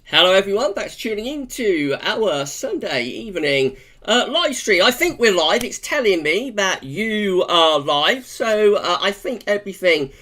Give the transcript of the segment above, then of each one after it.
Hello everyone, thanks for tuning in to our Sunday evening live stream. I think we're live. It's telling me that you are live, so I think everything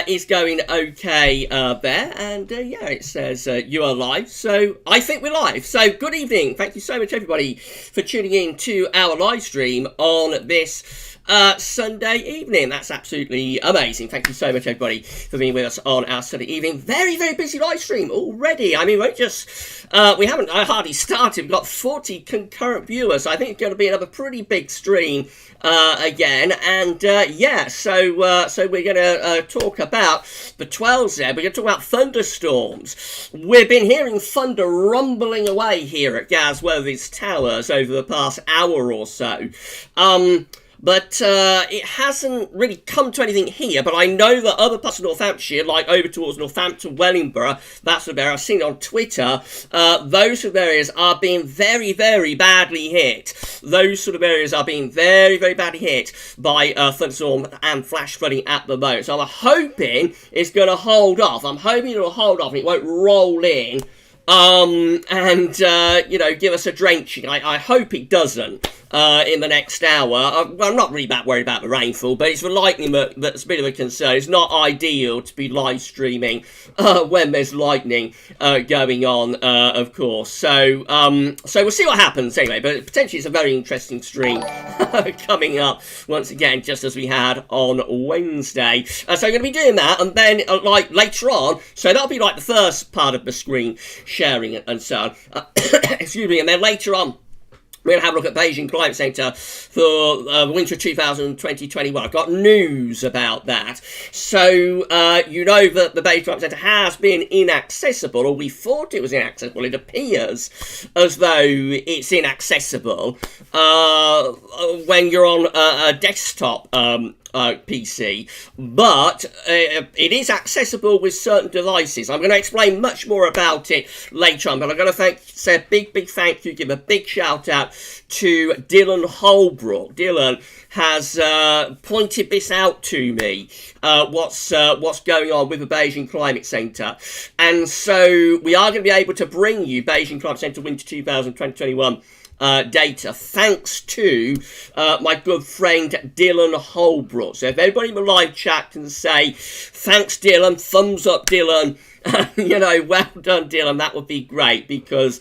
is going okay there. And yeah, it says you are live, so I think we're live. So good evening. Thank you so much everybody for tuning in to our live stream on this Sunday evening. That's absolutely amazing. Thank you so much everybody for being with us on our Sunday evening. Very busy live stream already. I mean, we haven't hardly started. We've got 40 concurrent viewers. I think it's going to be another pretty big stream again. And yeah, so we're going to talk about the 12s there. We're going to talk about thunderstorms. We've been hearing thunder rumbling away here at GavsWeatherVids Towers over the past hour or so. But it hasn't really come to anything here, but I know that other parts of Northamptonshire, like over towards Northampton, Wellingborough, that sort of area, I've seen it on Twitter, those sort of areas are being very badly hit. Those sort of areas are being very badly hit by thunderstorm and flash flooding at the moment. So I'm hoping it's going to hold off. I'm hoping it'll hold off and it won't roll in. You know, give us a drenching. I hope it doesn't in the next hour. I'm not really that worried about the rainfall, but it's the lightning that's a bit of a concern. It's not ideal to be live streaming when there's lightning going on, of course. So we'll see what happens anyway, but potentially it's a very interesting stream coming up once again, just as we had on Wednesday. So I'm going to be doing that, and then like later on, so that'll be like the first part of the screen sharing and so on. Excuse me, and then later on, we're going to have a look at Beijing Climate Centre for winter 2020-21. I've got news about that. So, you know that the Beijing Climate Centre has been inaccessible, or we thought it was inaccessible. It appears as though it's inaccessible when you're on a desktop PC, but it is accessible with certain devices. I'm going to explain much more about it later on, but I'm going to say a big thank you, give a big shout out to Dylan Holbrook. Dylan has pointed this out to me, what's going on with the Beijing Climate Centre, and so we are going to be able to bring you Beijing Climate Centre Winter 2020-21 data, thanks to my good friend Dylan Holbrook. So if everybody in the live chat can say thanks Dylan, thumbs up Dylan, you know, well done Dylan, that would be great, because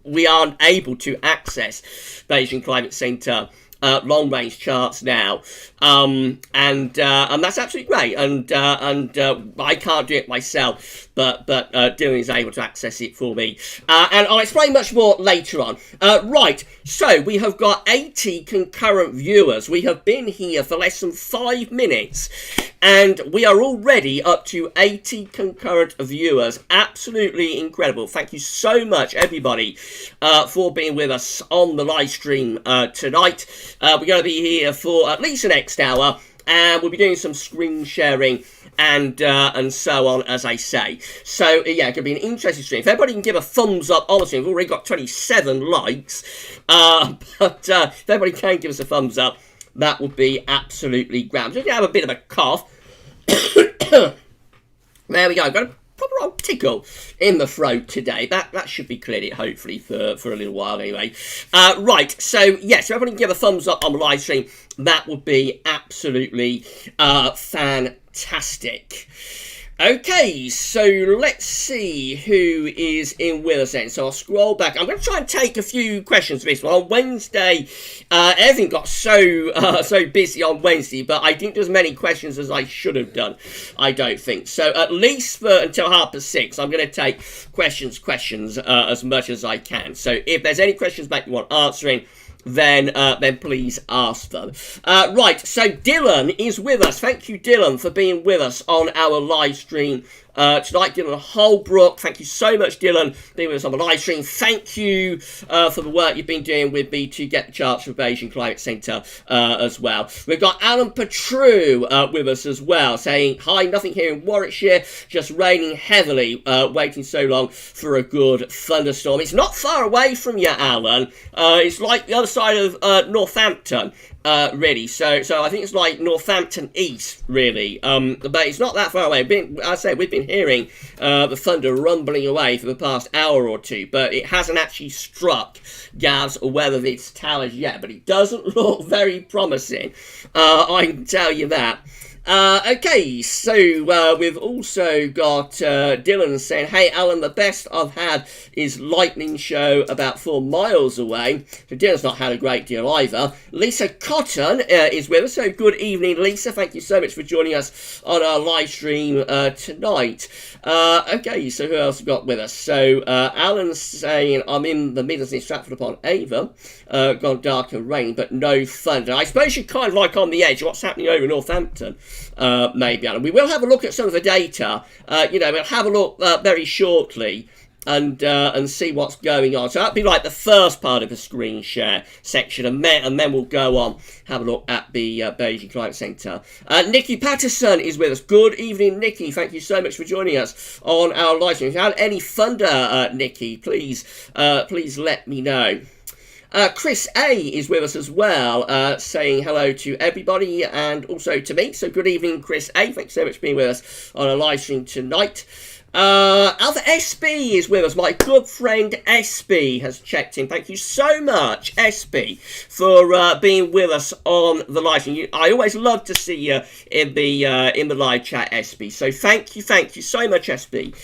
we aren't able to access Beijing Climate Centre long range charts now, and that's absolutely great, and I can't do it myself, but Dylan is able to access it for me, and I'll explain much more later on. Right, so we have got 80 concurrent viewers. We have been here for less than 5 minutes, and we are already up to 80 concurrent viewers. Absolutely incredible. Thank you so much everybody for being with us on the live stream tonight. We're going to be here for at least the next hour, and we'll be doing some screen sharing and so on, as I say. So yeah, it's going to be an interesting stream. If everybody can give a thumbs up on the stream, we've already got 27 likes, but if everybody can give us a thumbs up, that would be absolutely grand. I'm just going to have a bit of a cough. There we go. I've got a proper old tickle in the throat today. That should be cleared it, hopefully, for a little while anyway. Right, so yes, if everybody can give a thumbs up on the live stream, that would be absolutely fantastic. Okay, so let's see who is in with us then. So I'll scroll back. I'm going to try and take a few questions for this one. On Wednesday, everything got so busy on Wednesday, but I didn't do as many questions as I should have done, I don't think. So at least until 6:30, I'm going to take questions as much as I can. So if there's any questions that you want answering, then please ask them. Right, so Dylan is with us. Thank you, Dylan, for being with us on our live stream tonight. Dylan Holbrook, thank you so much, Dylan, being with us on the live stream. Thank you for the work you've been doing with me to get the charts for Beijing Climate Centre as well. We've got Alan Petru with us as well, saying, hi, nothing here in Warwickshire, just raining heavily, waiting so long for a good thunderstorm. It's not far away from you, Alan. It's like the other side of Northampton. really. So I think it's like Northampton East, really. But it's not that far away. We've been hearing the thunder rumbling away for the past hour or two, but it hasn't actually struck GavsWeatherVids towers yet. But it doesn't look very promising. I can tell you that. Okay, so we've also got Dylan saying, hey Alan, the best I've had is lightning show about 4 miles away. So Dylan's not had a great deal either. Lisa Cotton is with us, so good evening Lisa, thank you so much for joining us on our live stream tonight. Okay, so who else have got with us? So Alan's saying, I'm in the Midlands in Stratford upon Avon, gone dark and rain, but no thunder. I suppose you're kind of like on the edge of what's happening over Northampton. Maybe, Alan. We will have a look at some of the data. We'll have a look very shortly and see what's going on. So that'll be like the first part of the screen share section, and then we'll go on, have a look at the Beijing Climate Centre. Nikki Patterson is with us. Good evening, Nikki. Thank you so much for joining us on our live stream. If you had any thunder, Nikki, please let me know. Chris A is with us as well, saying hello to everybody and also to me. So good evening, Chris A. Thanks so much for being with us on a live stream tonight. Alpha SB is with us. My good friend SB has checked in. Thank you so much, SB, for being with us on the live stream. I always love to see you in the live chat, SB. So thank you so much, SB,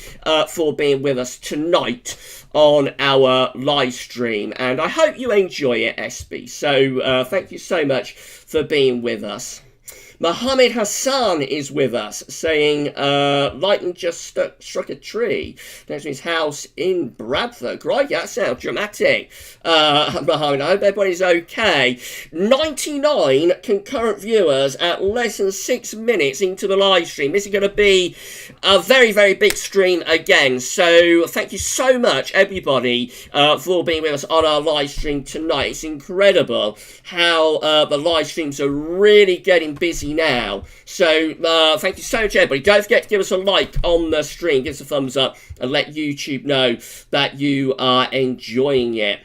for being with us tonight on our live stream, and I hope you enjoy it, SB. So thank you so much for being with us. Mohammed Hassan is with us, saying lightning just struck a tree next to his house in Bradford. Right, that sounds dramatic. Mohammed, I hope everybody's okay. 99 concurrent viewers at less than 6 minutes into the live stream. This is going to be a very, very big stream again. So thank you so much, everybody, for being with us on our live stream tonight. It's incredible how the live streams are really getting busy now. So thank you so much, everybody. Don't forget to give us a like on the stream, give us a thumbs up, and let YouTube know that you are enjoying it.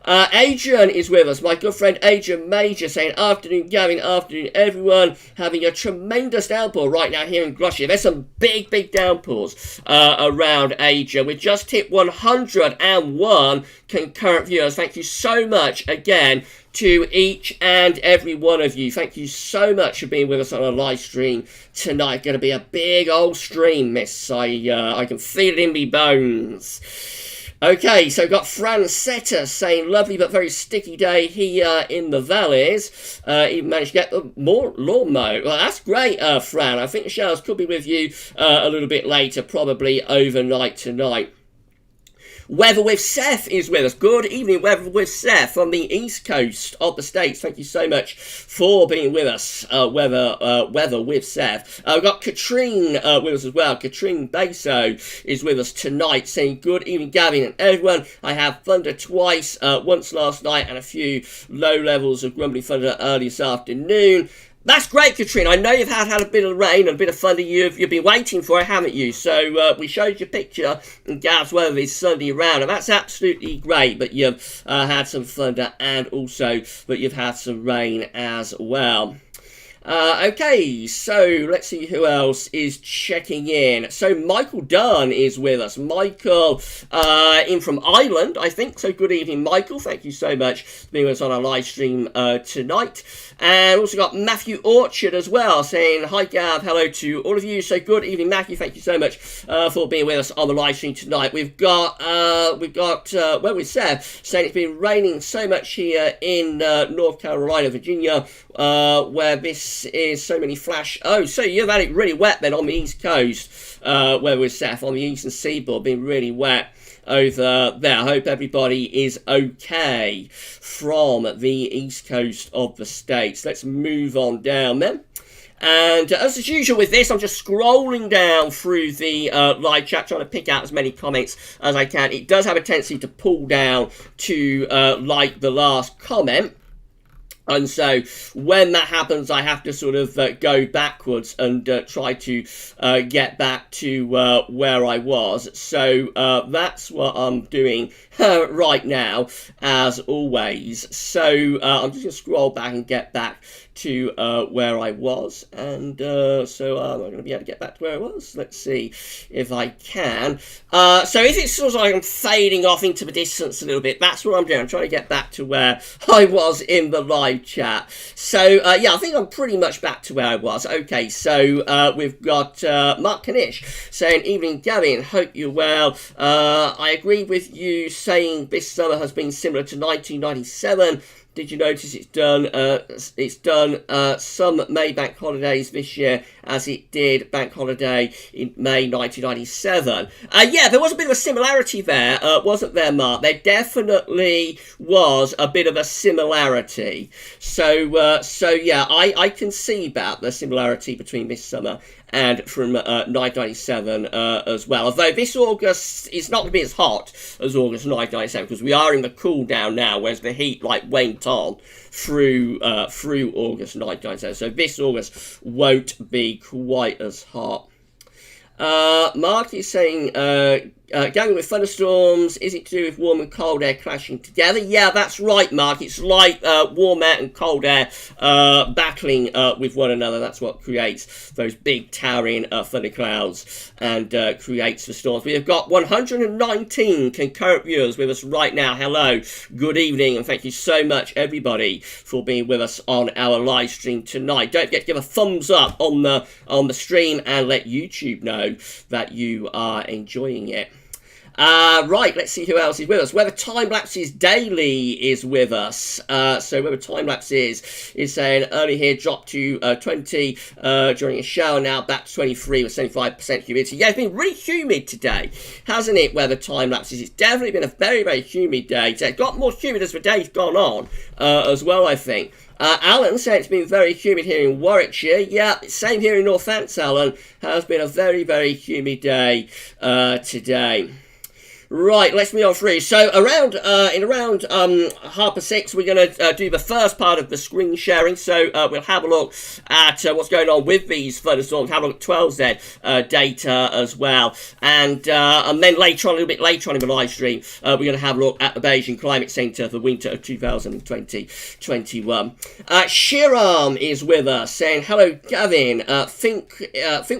Adrian is with us, my good friend Adrian Major, saying afternoon Gavin, afternoon everyone, having a tremendous downpour right now here in Gloucester. There's some big downpours around Adrian. We just hit 101 concurrent viewers. Thank you so much again to each and every one of you. Thank you so much for being with us on a live stream tonight. Going to be a big old stream, miss. I can feel it in me bones. Okay, so we've got Francetta saying, lovely but very sticky day here in the valleys. Even managed to get the lawn mow. Well, that's great, Fran. I think the showers could be with you a little bit later, probably overnight tonight. Weather with Seth is with us. Good evening, Weather with Seth from the east coast of the States. Thank you so much for being with us, Weather with Seth. We've got Katrine with us as well. Katrine Baso is with us tonight, saying good evening, Gavin and everyone. I have thunder twice, once last night and a few low levels of grumbling thunder early this afternoon. That's great, Katrina. I know you've had a bit of rain and a bit of thunder. You've been waiting for it, haven't you? So we showed you a picture in GavsWeatherVids Sunday round, and that's absolutely great. But you've had some thunder and also that you've had some rain as well. Okay, so let's see who else is checking in. So Michael Dunn is with us. Michael in from Ireland, I think. So good evening, Michael. Thank you so much for being with us on our live stream tonight. And also got Matthew Orchard as well, saying hi Gav, hello to all of you. So good evening, Matthew. Thank you so much for being with us on the live stream tonight. We've got well, we said saying it's been raining so much here in North Carolina, Virginia, where this is so many flash. Oh, so you've had it really wet then on the east coast, where we're Seth on the eastern seaboard, been really wet over there. I hope everybody is okay from the east coast of the States. Let's move on down then. And as usual with this, I'm just scrolling down through the live chat, trying to pick out as many comments as I can. It does have a tendency to pull down to like the last comment. And so when that happens, I have to sort of go backwards and try to get back to where I was. So that's what I'm doing right now, as always. So I'm just going to scroll back and get back to where I was. And so I'm not going to be able to get back to where I was. Let's see if I can. So if it's sort of like I'm fading off into the distance a little bit, that's what I'm doing. I'm trying to get back to where I was in the live chat. So yeah, I think I'm pretty much back to where I was. Okay, so we've got Mark Kanish saying, evening Gavin, hope you're well. I agree with you saying this summer has been similar to 1997. Did you notice it's done some May bank holidays this year as it did bank holiday in May 1997? Yeah, there was a bit of a similarity there, wasn't there, Mark? There definitely was a bit of a similarity. So yeah, I can see about the similarity between this summer and from 1997 as well. Although this August is not going to be as hot as August 1997 because we are in the cool down now, whereas the heat went on through August 1997. So this August won't be quite as hot. Mark is saying, going with thunderstorms, is it to do with warm and cold air clashing together? Yeah, that's right, Mark. It's like warm air and cold air battling with one another. That's what creates those big towering thunderclouds and creates the storms. We have got 119 concurrent viewers with us right now. Hello, good evening, and thank you so much, everybody, for being with us on our live stream tonight. Don't forget to give a thumbs up on the stream and let YouTube know that you are enjoying it. Right, let's see who else is with us. Weather Time Lapses Daily is with us. So Weather Time Lapses is saying early here dropped to 20 during a shower, now back to 23 with 75% humidity. Yeah, it's been really humid today, hasn't it, Weather Time Lapses? It's definitely been a very, very humid day. It's got more humid as the day's gone on as well, I think. Alan said it's been very humid here in Warwickshire. Yeah, same here in Northants, Alan. Has been a very, very humid day today. Right, let's move on through. So around 6:30, we're going to do the first part of the screen sharing. So we'll have a look at what's going on with these thunderstorms. Have a look at 12Z data as well, and then later on, a little bit later on in the live stream, we're going to have a look at the Beijing Climate Centre for winter of 2020-21. Shiram is with us saying, "Hello, Gavin. Think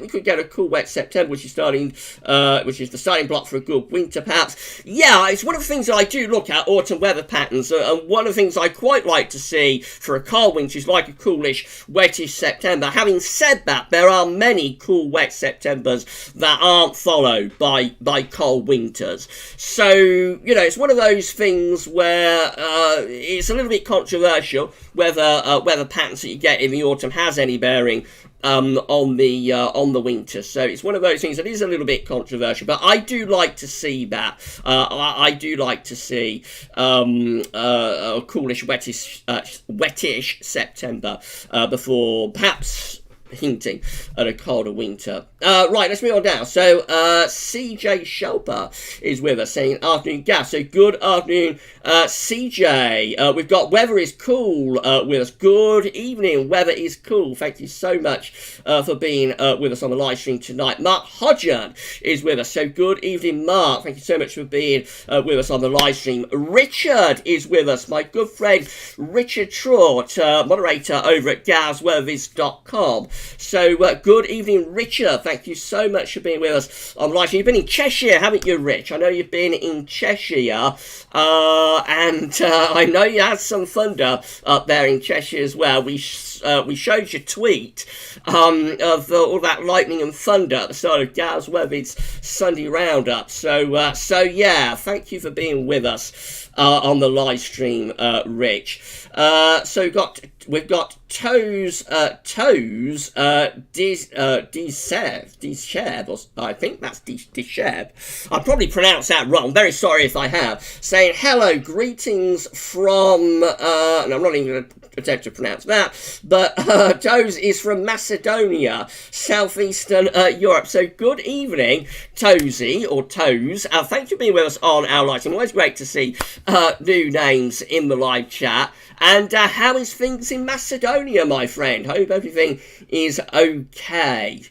we could get a cool, wet September, which is the starting block for a good winter pattern." Yeah, it's one of the things that I do look at, autumn weather patterns, and one of the things I quite like to see for a cold winter is like a coolish, wettish September. Having said that, there are many cool, wet Septembers that aren't followed by cold winters. So, you know, it's one of those things where it's a little bit controversial whether weather patterns that you get in the autumn has any bearing on the winter. So it's one of those things that is a little bit controversial, but I do like to see that. I do like to see a coolish, wettish September before perhaps hinting at a colder winter. Right, let's move on down. So CJ Shelper is with us saying afternoon Gav. So good afternoon CJ. We've got weather is cool with us. Good evening, weather is cool. Thank you so much for being with us on the live stream tonight. Mark Hodgson is with us. So good evening, Mark. Thank you so much for being with us on the live stream. Richard is with us. My good friend Richard Trott, moderator over at GavsWeatherVids.com. So good evening, Richard. Thank you so much for being with us on live. You've been in Cheshire, haven't you, Rich? I know you've been in Cheshire, and I know you had some thunder up there in Cheshire as well. We showed your tweet of all that lightning and thunder at the start of GavsWeatherVids Sunday Roundup. So yeah, thank you for being with us on the live stream, Rich. So we've got Toes, Disheb, I think that's Disheb. I probably pronounced that wrong. Very sorry if I have. Saying hello, greetings from, and I'm not even going to attempt to pronounce that, but Toes is from Macedonia, southeastern Europe. So good evening, Toesy, or Toes. Thank you for being with us on our live stream. Always great to see new names in the live chat. And how is things in Macedonia, my friend? Hope everything is okay.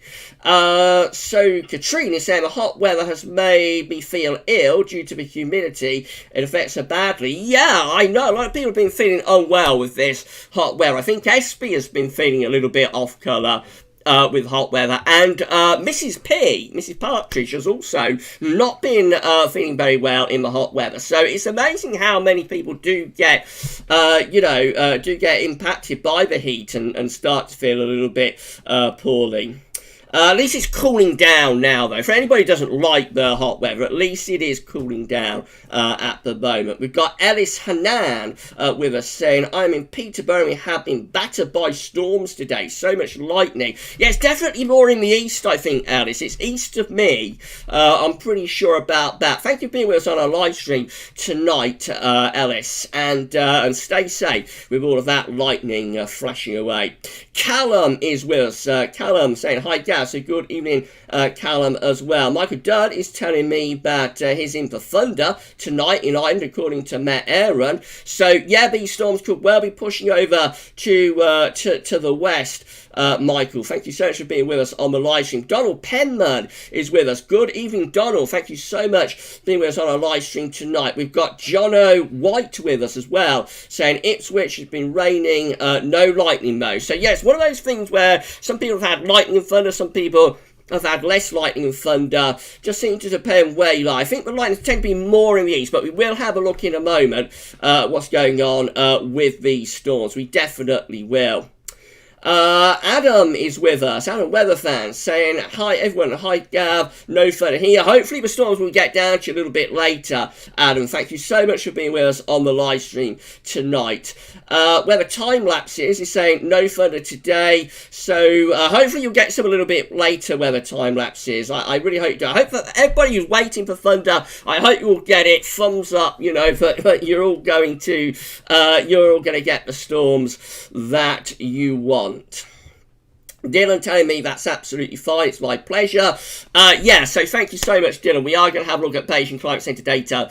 So Katrina is saying the hot weather has made me feel ill due to the humidity. It affects her badly. Yeah, I know. A lot of people have been feeling unwell with this hot weather. I think Espy has been feeling a little bit off colour with hot weather, and Mrs. Partridge, has also not been feeling very well in the hot weather. So it's amazing how many people do get, do get impacted by the heat and start to feel a little bit poorly. At least it's cooling down now, though. For anybody who doesn't like the hot weather, at least it is cooling down at the moment. We've got Ellis Hanan with us saying, I'm in Peterborough. We have been battered by storms today. So much lightning. Yeah, it's definitely more in the east, I think, Ellis. It's east of me. I'm pretty sure about that. Thank you for being with us on our live stream tonight, Ellis. And stay safe with all of that lightning flashing away. Callum is with us. Callum saying, hi, Gav. So good evening, Callum, as well. Michael Dunn is telling me that he's in for thunder tonight in Ireland, according to Matt Aaron. So, yeah, these storms could well be pushing over to the west. Michael, thank you so much for being with us on the live stream. Donald Penman is with us. Good evening, Donald. Thank you so much for being with us on our live stream tonight. We've got Jono White with us as well, saying Ipswich has been raining, no lightning though. So, yes, one of those things where some people have had lightning and thunder, some people have had less lightning and thunder. Just seems to depend where you lie. I think the lightning tend to be more in the east, but we will have a look in a moment what's going on with these storms. We definitely will. Adam is with us, Adam Weatherfan, saying, hi everyone, hi Gav, no thunder here. Hopefully the storms will get down to you a little bit later, Adam. Thank you so much for being with us on the live stream tonight. Where the time lapse is saying no thunder today, so hopefully you'll get some a little bit later where the time lapse is. I really hope you do. I hope that everybody who's waiting for thunder, I hope you will get it. Thumbs up, but you're all going to get the storms that you want. Dylan telling me that's absolutely fine. It's my pleasure. So thank you so much, Dylan. We are going to have a look at Beijing Climate Centre data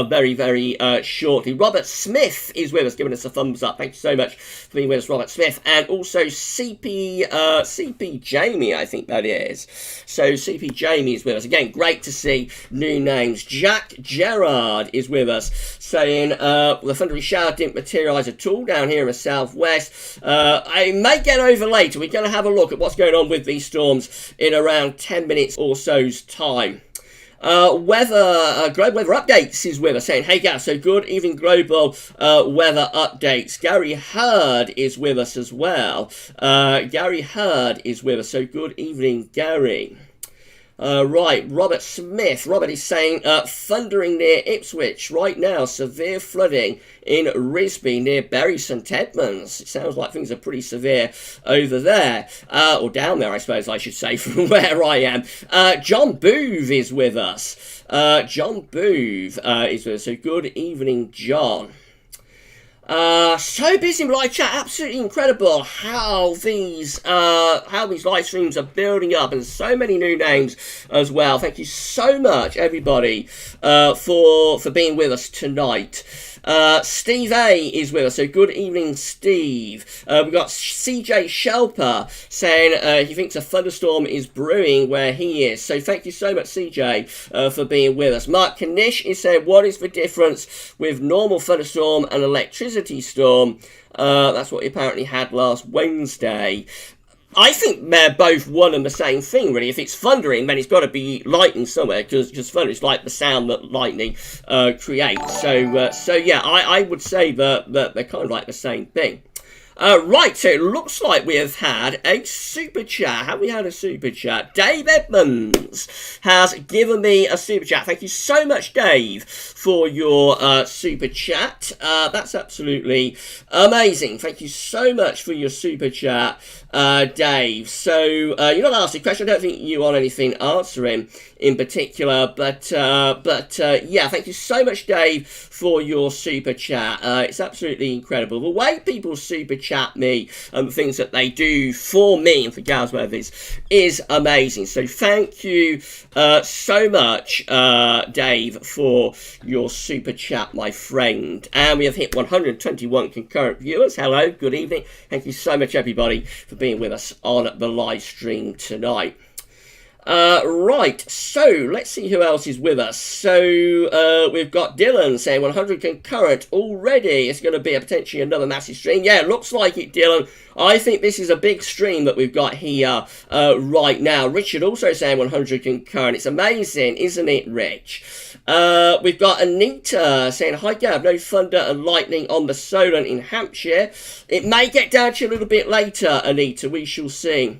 very, very shortly. Robert Smith is with us, giving us a thumbs up. Thank you so much for being with us, Robert Smith. And also CP Jamie, I think that is. So CP Jamie is with us. Again, great to see new names. Jack Gerard is with us, saying the thundery shower didn't materialise at all down here in the southwest. I may get over later. We're going to have a look at what's going on with these storms in around 10 minutes or so's time. Global Weather Updates is with us, saying, hey Gav, so good evening, Global Weather Updates. Gary Hurd is with us as well. Gary Hurd is with us, so good evening, Gary. Right, Robert Smith. Robert is saying, thundering near Ipswich right now, severe flooding in Risby near Bury St Edmunds. It sounds like things are pretty severe over there, or down there, I suppose I should say, from where I am. John Boove is with us. John Boove is with us, so good evening, John. So busy in live chat, absolutely incredible how these live streams are building up, and so many new names as well. Thank you so much, everybody, for being with us tonight. Steve A is with us, so good evening, Steve. We've got CJ Shelper saying he thinks a thunderstorm is brewing where he is, so thank you so much, CJ, for being with us. Mark Kanish is saying, what is the difference with normal thunderstorm and electricity storm? That's what he apparently had last Wednesday. I think they're both one and the same thing, really. If it's thundering, then it's got to be lightning somewhere, because thunder is like the sound that lightning creates. So yeah, I would say that they're kind of like the same thing. Right, so it looks like we have had a super chat. Have we had a super chat? Dave Edmonds has given me a super chat. Thank you so much, Dave, for your super chat. That's absolutely amazing. Thank you so much for your super chat, Dave. So you're not asking a question. I don't think you want anything answering in particular, but yeah, thank you so much, Dave, for your super chat. It's absolutely incredible. The way people super chat chat me and things that they do for me and for GavsWeatherVids is amazing. So thank you so much, Dave, for your super chat, my friend. And we have hit 121 concurrent viewers. Hello, good evening. Thank you so much, everybody, for being with us on the live stream tonight. Right, so let's see who else is with us. So we've got Dylan saying 100 concurrent already. It's going to be potentially another massive stream. Yeah, looks like it, Dylan. I think this is a big stream that we've got here right now. Richard also saying 100 concurrent. It's amazing, isn't it, Rich? We've got Anita saying, hi Gav, no thunder and lightning on the Solent in Hampshire. It may get down to you a little bit later, Anita. We shall see.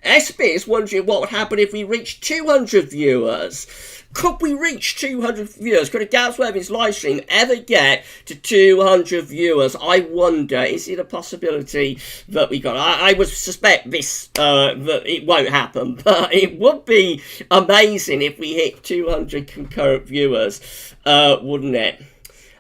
SB is wondering what would happen if we reach 200 viewers. Could we reach 200 viewers? Could a GavsWeatherVids live stream ever get to 200 viewers? I wonder, is it a possibility that we got? I would suspect this, that it won't happen, but it would be amazing if we hit 200 concurrent viewers, wouldn't it?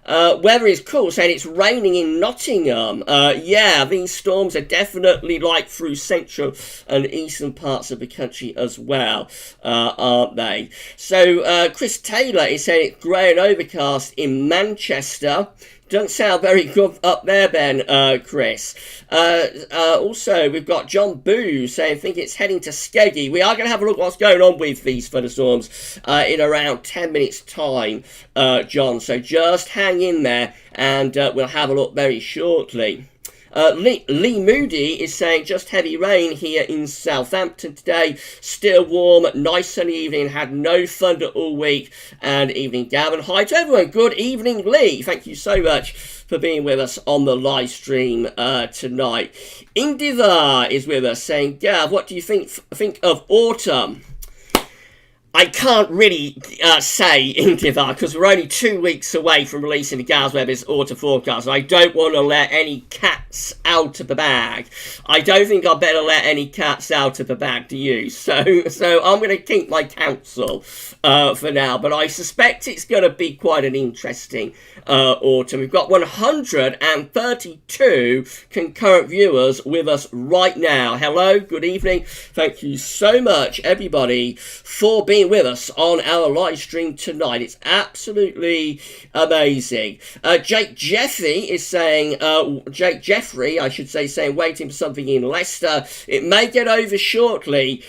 Weather is cool, saying it's raining in Nottingham. Yeah, these storms are definitely like through central and eastern parts of the country as well, aren't they? So, Chris Taylor is saying it's grey and overcast in Manchester. Doesn't sound very good up there, Ben, Chris. Also, we've got John Boo saying, think it's heading to Skeggy. We are going to have a look at what's going on with these thunderstorms in around 10 minutes' time, John. So just hang in there and we'll have a look very shortly. Lee Moody is saying just heavy rain here in Southampton today. Still warm, nice sunny evening, had no thunder all week. And evening, Gavin. Hi to everyone. Good evening, Lee. Thank you so much for being with us on the live stream tonight. Indiva is with us saying, Gav, what do you think of autumn? I can't really say Indiva because we're only 2 weeks away from releasing the GavsWeatherVids autumn forecast. I don't want to let any cats out of the bag. I don't think I better let any cats out of the bag, do you? So I'm going to keep my counsel for now. But I suspect it's going to be quite an interesting autumn. We've got 132 concurrent viewers with us right now. Hello, good evening. Thank you so much, everybody, for being with us on our live stream tonight. It's absolutely amazing. Jake Jeffrey is saying, saying waiting for something in Leicester. It may get over shortly,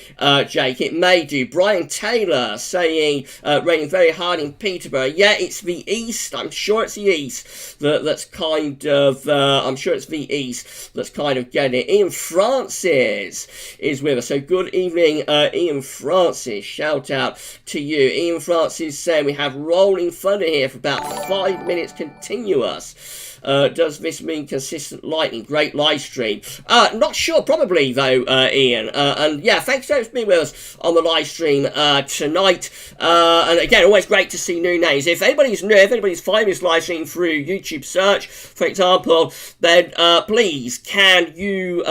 Jake. It may do. Brian Taylor saying raining very hard in Peterborough. Yeah, it's the east. I'm sure it's the east that's kind of. I'm sure it's the east that's kind of getting it. Ian Francis is with us. So good evening, Ian Francis. Shout out to you. Ian Francis saying we have rolling thunder here for about 5 minutes continuous. Does this mean consistent lightning? Great live stream. Not sure, probably though, Ian. And yeah, thanks so much for being with us on the live stream tonight. And again, always great to see new names. If anybody's new, if anybody's finding this live stream through YouTube search, for example, then please can you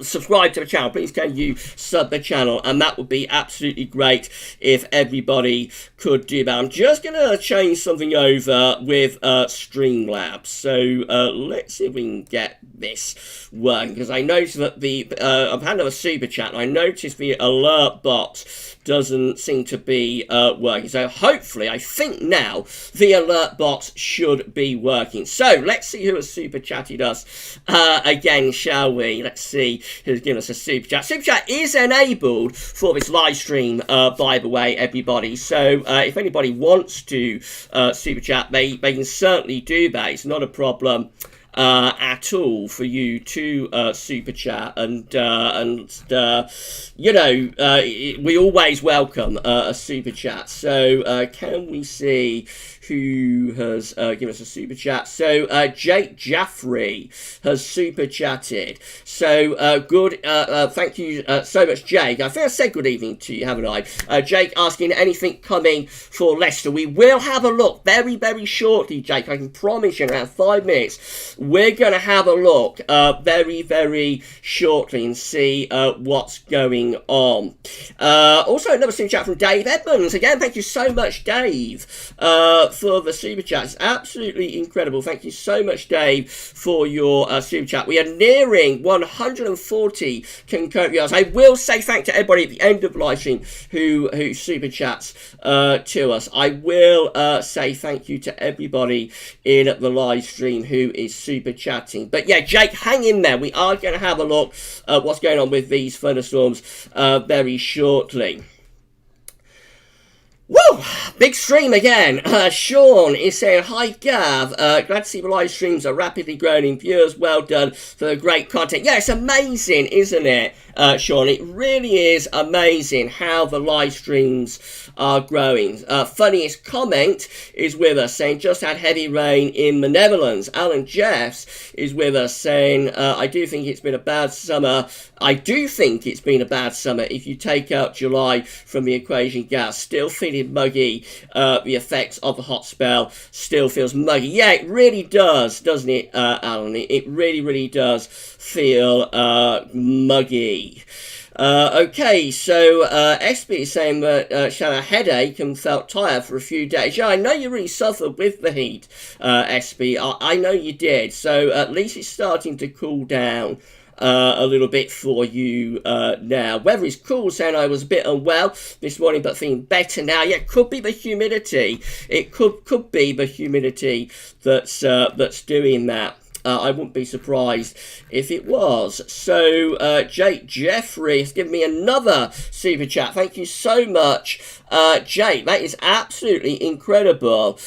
subscribe to the channel? Please can you sub the channel? And that would be absolutely great if everybody could do that. I'm just going to change something over with Streamlabs. So let's see if we can get this working, because I noticed that I've had another super chat and I noticed the alert box doesn't seem to be working. So hopefully, I think now the alert box should be working. So let's see who has super chatted us again, shall we? Let's see who's given us a super chat. Super chat is enabled for this live stream, by the way, everybody. So if anybody wants to super chat, they can certainly do that. It's not a problem at all for you to super chat, and we always welcome a super chat. So can we see who has given us a super chat? So Jake Jaffrey has super chatted. So good. Thank you so much, Jake. I think I said good evening to you, haven't I? Jake asking anything coming for Leicester. We will have a look very, very shortly, Jake. I can promise you in around 5 minutes we're going to have a look very, very shortly and see what's going on. Also, another super chat from Dave Edmonds. Again, thank you so much, Dave, for the super chat. It's absolutely incredible. Thank you so much, Dave, for your super chat. We are nearing 140 concurrent viewers. I will say thank to everybody at the end of the live stream who super chats to us. I will say thank you to everybody in the live stream who is super chatting. But yeah, Jake, hang in there. We are going to have a look at what's going on with these thunderstorms very shortly. Woo! Big stream again. Sean is saying, hi Gav, glad to see the live streams are rapidly growing in viewers. Well done for the great content. Yeah, it's amazing, isn't it, Sean? It really is amazing how the live streams are growing. Funniest comment is with us saying, just had heavy rain in the Netherlands. Alan Jeffs is with us saying, I do think it's been a bad summer. I do think it's been a bad summer if you take out July from the equation, Gav. Still feeling muggy. The effects of the hot spell still feels muggy. Yeah, it really does, doesn't it, Alan? It really, really does feel muggy. Okay, so SB is saying that she had a headache and felt tired for a few days. Yeah, I know you really suffered with the heat, SB. I know you did. So at least it's starting to cool down a little bit for you now. Weather is cool, saying I was a bit unwell this morning but feeling better now. Yeah, it could be the humidity. It could be the humidity that's doing that. I wouldn't be surprised if it was. So, Jake Jeffrey has given me another super chat. Thank you so much, Jake. That is absolutely incredible.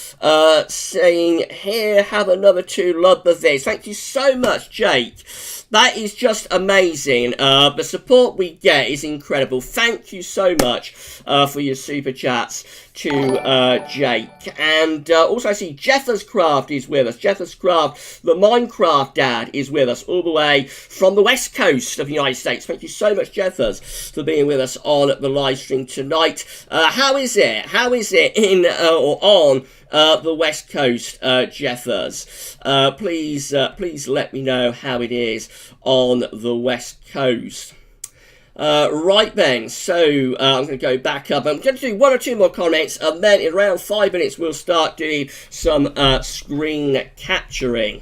Saying, here, have another 2, love the vids. Thank you so much, Jake. That is just amazing. The support we get is incredible. Thank you so much for your super chats to Jake. And also I see Jeffers Craft is with us. Jeffers Craft, the Minecraft dad, is with us all the way from the west coast of the United States. Thank you so much, Jeffers, for being with us on the live stream tonight. How is it? How is it in or on the west coast, Jeffers? Please let me know how it is on the west coast. Right then, so I'm going to go back up. I'm going to do 1 or 2 more comments, and then in around 5 minutes we'll start doing some screen capturing.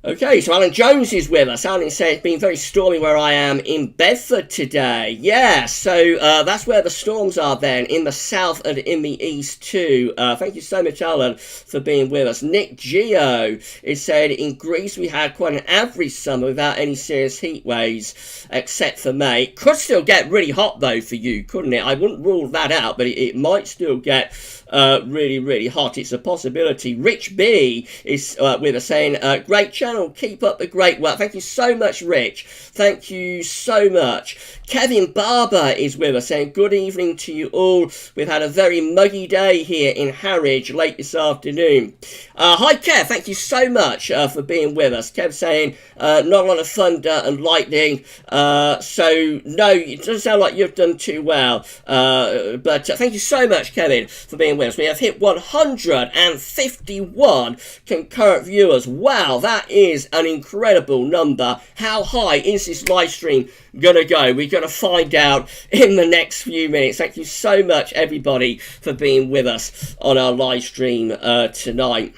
Okay, so Alan Jones is with us. Alan said it's been very stormy where I am in Bedford today. Yeah, so that's where the storms are then, in the south and in the east too. Thank you so much, Alan, for being with us. Nick Geo is saying in Greece we had quite an average summer without any serious heat waves, except for May. Could still get really hot though for you, couldn't it? I wouldn't rule that out, but it might still get really, really hot. It's a possibility. Rich B is with us saying, great channel, keep up the great work. Thank you so much, Rich. Thank you so much. Kevin Barber is with us saying, good evening to you all. We've had a very muggy day here in Harwich late this afternoon. Hi, Kev. Thank you so much for being with us. Kev saying, not a lot of thunder and lightning. So, no, it doesn't sound like you've done too well. But thank you so much, Kevin, for being with us. We have hit 151 concurrent viewers. Wow, that is an incredible number. How high is this live stream gonna go? We're gonna find out in the next few minutes. Thank you so much, everybody, for being with us on our live stream tonight.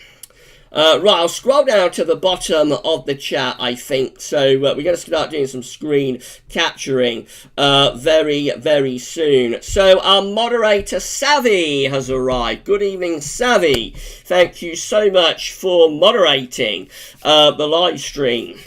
Right, I'll scroll down to the bottom of the chat, I think. So we're going to start doing some screen capturing very, very soon. So our moderator, Savvy, has arrived. Good evening, Savvy. Thank you so much for moderating the live stream.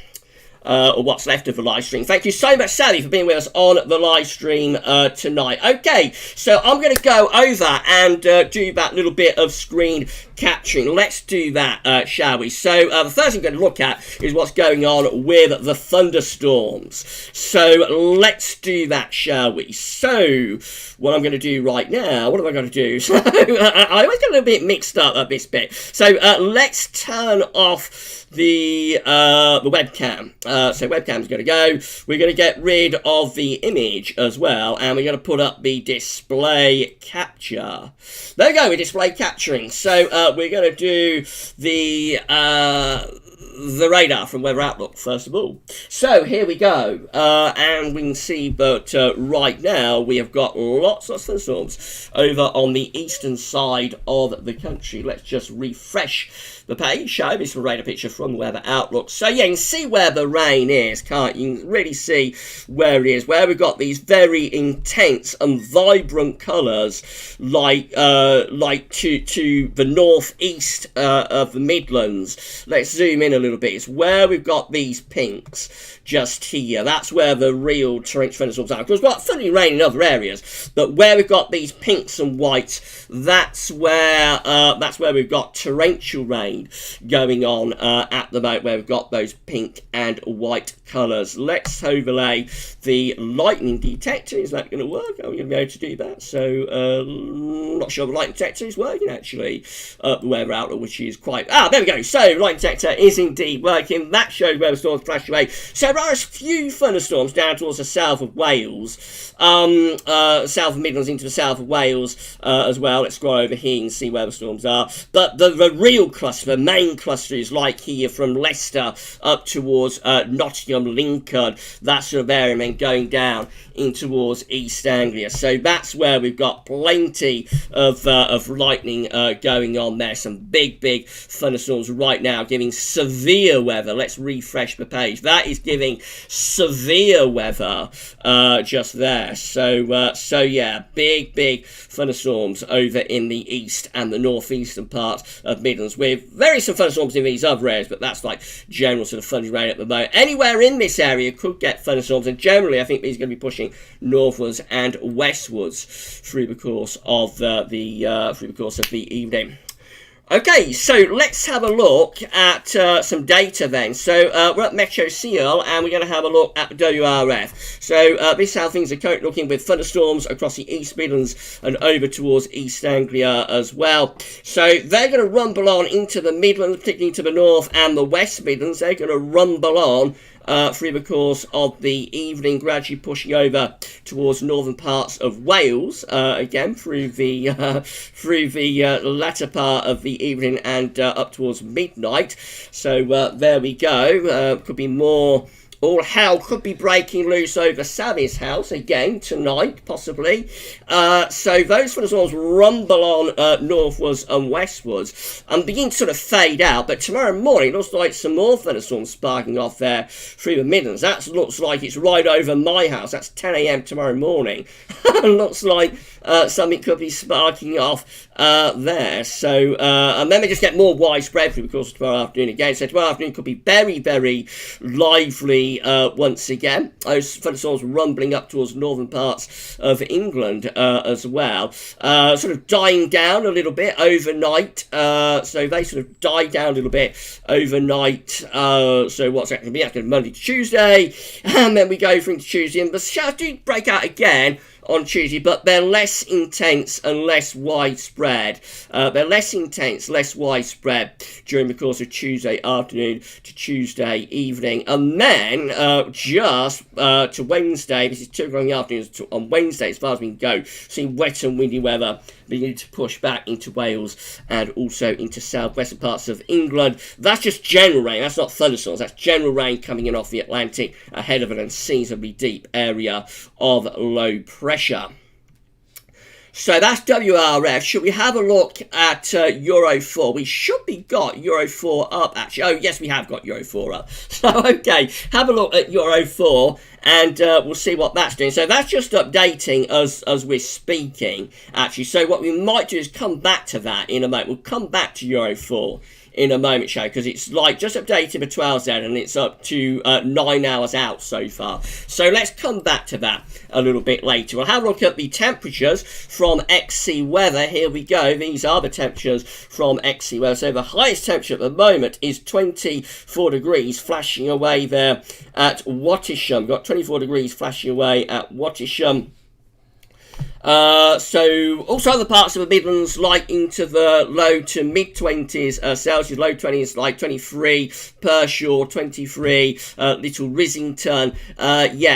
Or what's left of the live stream. Thank you so much, Sally, for being with us on the live stream tonight. Okay, so I'm going to go over and do that little bit of screen capturing. Let's do that, shall we? So the first thing I'm going to look at is what's going on with the thunderstorms. So let's do that, shall we? So what I'm going to do right now, what am I going to do? So I always get a little bit mixed up at this bit. So let's turn off the webcam. So webcam's going to go. We're going to get rid of the image as well, and we're going to put up the display capture. There we go, we're display capturing. So we're going to do the radar from Weather Outlook first of all. So here we go, and we can see that right now we have got lots of thunderstorms over on the eastern side of the country. Let's just refresh the page, show me some radar picture from Weather Outlook. So yeah, you can see where the rain is, can't you? You can really see where it is, where we've got these very intense and vibrant colours, like to the northeast of the Midlands. Let's zoom in a little bit. It's where we've got these pinks just here. That's where the real torrential thunderstorms are. Of course, we've got thundery rain in other areas, but where we've got these pinks and whites, that's where we've got torrential rain going on at the moment, where we've got those pink and white colours. Let's overlay the lightning detector. Is that going to work? Are we going to be able to do that? So, not sure the lightning detector is working actually. The Weather Outlook, which is quite... there we go. So, lightning detector is indeed working. That shows where the storms flash away. So, there are a few thunderstorms down towards the south of Wales, south of Midlands into the south of Wales as well. Let's scroll over here and see where the storms are. But the real cluster, the main cluster, is like here from Leicester up towards Nottingham, Lincoln, that sort of area, and then going down in towards East Anglia. So that's where we've got plenty of lightning going on there. Some big thunderstorms right now, giving severe weather. Let's refresh the page. That is giving severe weather just there. So yeah, big thunderstorms over in the east and the northeastern part of Midlands, with very some thunderstorms in these other areas, but that's like general sort of thundery rain at the moment. Anywhere in this area could get thunderstorms, and generally I think these are going to be pushing northwards and westwards through the course of the evening. Okay, so let's have a look at some data then. So we're at Meteo Seal, and we're going to have a look at the WRF. So this is how things are currently looking, with thunderstorms across the East Midlands and over towards East Anglia as well. So they're going to rumble on into the Midlands, particularly to the north and the West Midlands. They're going to rumble on through the course of the evening, gradually pushing over towards northern parts of Wales, again through the latter part of the evening and up towards midnight. So there we go. Could be more. All hell could be breaking loose over Sammy's house again tonight, possibly. So those thunderstorms rumble on northwards and westwards and begin to sort of fade out. But tomorrow morning, it looks like some more thunderstorms sparking off there through the Midlands. That looks like it's right over my house. That's 10 a.m. tomorrow morning. Looks like something could be sparking off there. So, and then we just get more widespread through the course of tomorrow afternoon again. So tomorrow afternoon could be very lively once again. Those thunderstorms rumbling up towards northern parts of England as well. Sort of dying down a little bit overnight. So they sort of die down a little bit overnight. So what's that going to be? That's going to be Monday to Tuesday. And then we go through to Tuesday. And the showers do break out again on Tuesday, but they're less intense and less widespread. They're less intense, less widespread during the course of Tuesday afternoon to Tuesday evening. And then just to Wednesday, this is 2 o'clock in the afternoon on Wednesday, as far as we can go, seeing wet and windy weather beginning to push back into Wales and also into southwestern parts of England. That's just general rain. That's not thunderstorms. That's general rain coming in off the Atlantic ahead of an unseasonably deep area of low pressure. So that's WRF. Should we have a look at Euro 4? We should be got Euro 4 up, actually. Oh, yes, we have got Euro 4 up. So, okay, have a look at Euro 4, and we'll see what that's doing. So that's just updating as we're speaking, actually. So what we might do is come back to that in a moment. We'll come back to Euro 4 in a moment, show, because it's like just updated for 12 hours and it's up to 9 hours out so far. So let's come back to that a little bit later. We'll have a look at the temperatures from XC Weather. Here we go. These are the temperatures from XC Weather. So the highest temperature at the moment is 24 degrees flashing away there at Wattisham. We've got 24 degrees flashing away at Wattisham. So also other parts of the Midlands light into the low to mid 20s Celsius, low 20s like 23, Pershore 23, Little Rissington,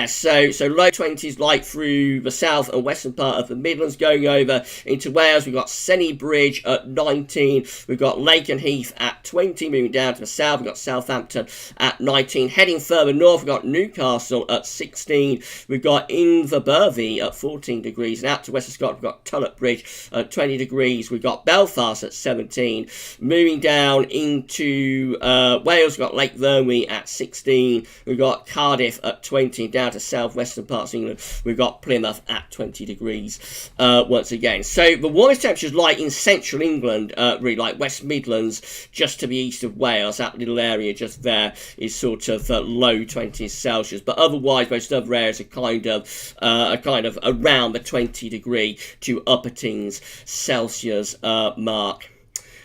so low 20s light through the south and western part of the Midlands. Going over into Wales, we've got Senny Bridge at 19, we've got Lakenheath at 20, moving down to the south, we've got Southampton at 19, heading further north, we've got Newcastle at 16, we've got Inverbervie at 14 degrees, and out to west of Scotland, we've got Tulloch Bridge at 20 degrees. We've got Belfast at 17. Moving down into Wales, we've got Lake Vyrnwy at 16. We've got Cardiff at 20. Down to southwestern parts of England, we've got Plymouth at 20 degrees once again. So the warmest temperatures light in central England, really like West Midlands, just to the east of Wales. That little area just there is sort of low 20s Celsius. But otherwise, most other areas are kind of around the 20 degree to upper teens Celsius mark.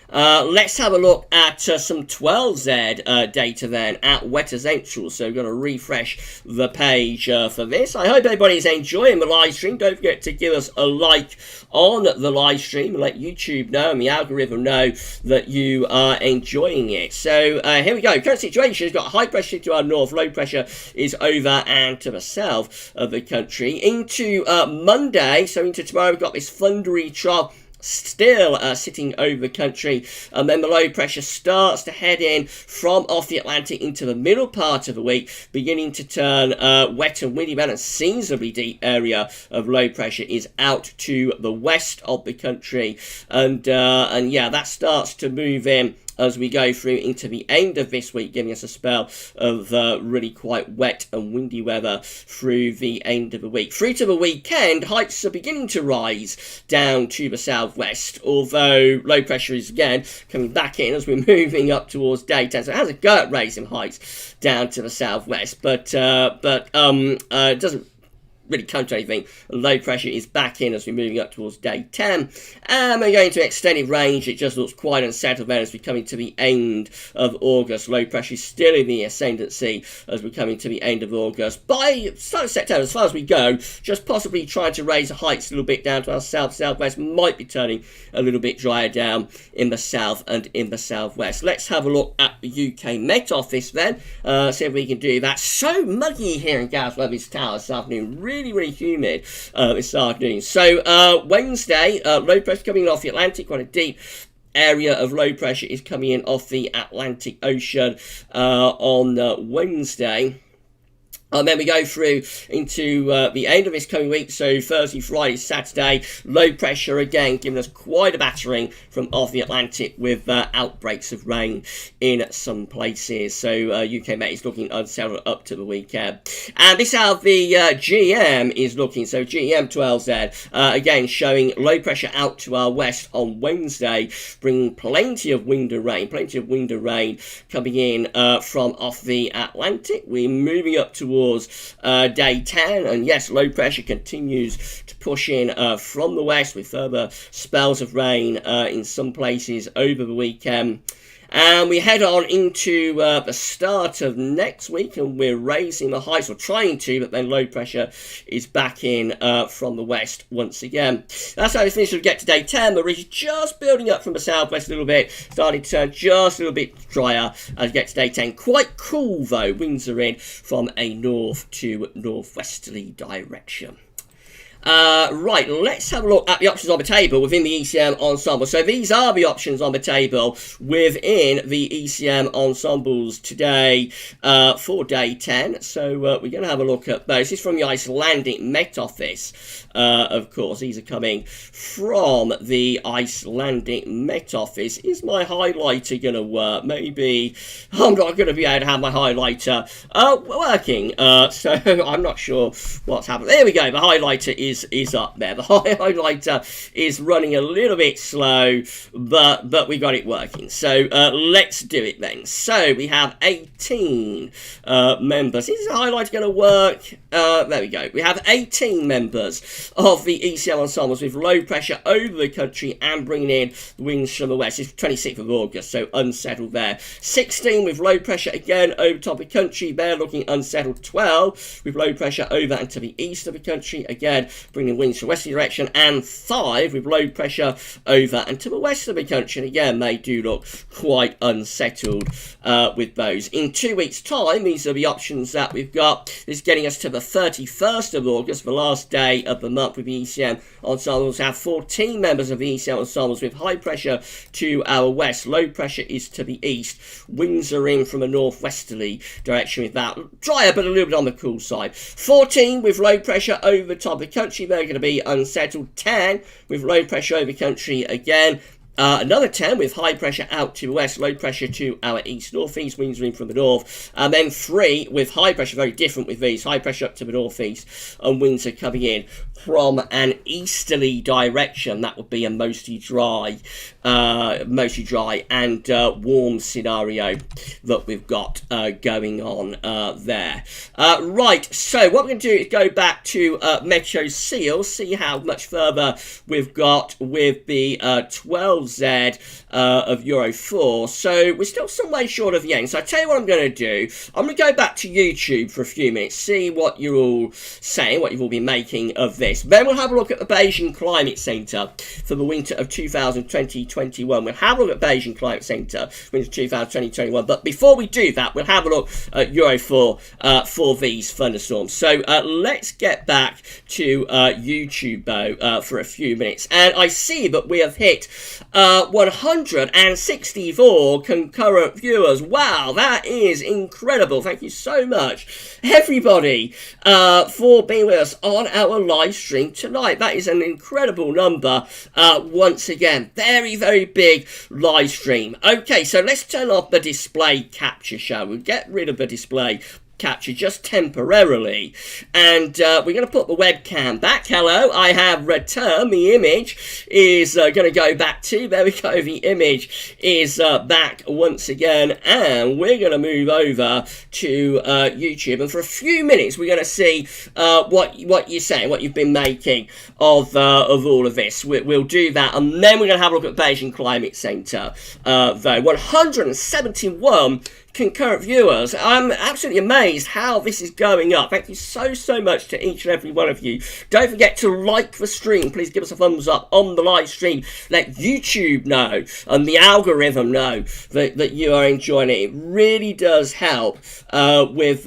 Let's have a look at some 12Z data then at Weather Central. So we're going to refresh the page for this. I hope everybody's enjoying the live stream. Don't forget to give us a like on the live stream and let YouTube know and the algorithm know that you are enjoying it. So here we go. Current situation has got high pressure to our north, low pressure is over and to the south of the country. Into Monday, so into tomorrow, we've got this thundery trough still sitting over the country, and then the low pressure starts to head in from off the Atlantic into the middle part of the week, beginning to turn wet and windy. Then a seasonably deep area of low pressure is out to the west of the country, and that starts to move in as we go through into the end of this week, giving us a spell of really quite wet and windy weather through the end of the week. Through to the weekend, heights are beginning to rise down to the southwest, although low pressure is again coming back in as we're moving up towards day 10. So it has a go at raising heights down to the southwest, but it doesn't really come to anything. Low pressure is back in as we're moving up towards day 10, and we're going to extended range. It just looks quite unsettled then as we're coming to the end of August. Low pressure is still in the ascendancy as we're coming to the end of August. By start of September, as far as we go, just possibly trying to raise the heights a little bit down to our southwest, might be turning a little bit drier down in the south and in the southwest. Let's have a look at the UK Met Office then, see if we can do that. So muggy here in GavsWeatherVids Tower this afternoon, really humid this afternoon. So Wednesday, low pressure coming off the Atlantic, quite a deep area of low pressure is coming in off the Atlantic Ocean on Wednesday. And then we go through into the end of this coming week, so Thursday, Friday, Saturday, low pressure again, giving us quite a battering from off the Atlantic with outbreaks of rain in some places. So UK Met is looking unsettled up to the weekend. And this is how the GM is looking. So GM 12Z, again, showing low pressure out to our west on Wednesday, bringing plenty of wind and rain coming in from off the Atlantic. We're moving up towards day 10, and yes, low pressure continues to push in from the west with further spells of rain in some places over the weekend. And we head on into the start of next week, and we're raising the heights, or trying to, but then low pressure is back in from the west once again. That's how we finish. We get to day 10. The ridge is just building up from the southwest a little bit, starting to turn just a little bit drier as we get to day 10. Quite cool though, winds are in from a north to northwesterly direction. Right, let's have a look at the options on the table within the ECM ensemble. So these are the options on the table within the ECM ensembles today for day 10. So we're going to have a look at those. This is from the Icelandic Met Office, of course. These are coming from the Icelandic Met Office. Is my highlighter going to work? Maybe I'm not going to be able to have my highlighter working. So I'm not sure what's happened. There we go. The highlighter is up there. The highlighter is running a little bit slow, but we got it working. So let's do it then. So we have 18 members. Is the highlighter going to work? There we go. We have 18 members of the ECM ensembles with low pressure over the country and bringing in winds from the west. It's 26th of August, so unsettled there. 16 with low pressure again over top of the country. They're looking unsettled. 12 with low pressure over and to the east of the country. Again, bringing winds from westerly direction, and 5 with low pressure over and to the west of the country. And again, they do look quite unsettled with those. In 2 weeks' time, these are the options that we've got. This is getting us to the 31st of August, the last day of the month, with the ECM ensembles. Have 14 members of the ECM ensembles with high pressure to our west. Low pressure is to the east. Winds are in from a northwesterly direction with that. Drier, but a little bit on the cool side. 14 with low pressure over the top of the country. They're going to be unsettled. 10 with low pressure over the country again. Another 10 with high pressure out to the west, low pressure to our east, northeast, winds are in from the north. And then 3 with high pressure, very different with these, high pressure up to the northeast, and winds are coming in from an easterly direction. That would be a mostly dry and warm scenario that we've got going on there. Right, so what we're going to do is go back to Meteo Seal, see how much further we've got with the 12Z of Euro 4. So we're still some way short of the end. So I tell you what I'm going to do. I'm going to go back to YouTube for a few minutes, see what you're all saying, what you've all been making of this. Then we'll have a look at the Beijing Climate Centre for the winter of 2020-21. We'll have a look at Beijing Climate Centre winter 2020-21. But before we do that, we'll have a look at Euro 4 for these thunderstorms. So let's get back to YouTube for a few minutes. And I see that we have hit 164 concurrent viewers. Wow, that is incredible. Thank you so much, everybody, for being with us on our live stream tonight. That is an incredible number. Once again, very, very big live stream. Okay, so let's turn off the display capture, shall we? Get rid of the display capture just temporarily, and we're going to put the webcam back. Hello, I have returned. The image is going to go back to, there we go, the image is back once again, and we're going to move over to YouTube, and for a few minutes we're going to see what you're saying, what you've been making of all of this. We'll do that, and then we're going to have a look at Beijing Climate Centre though. 171 concurrent viewers. I'm absolutely amazed how this is going up. Thank you so much to each and every one of you. Don't forget to like the stream. Please give us a thumbs up on the live stream. Let YouTube know and the algorithm know that you are enjoying it. It really does help with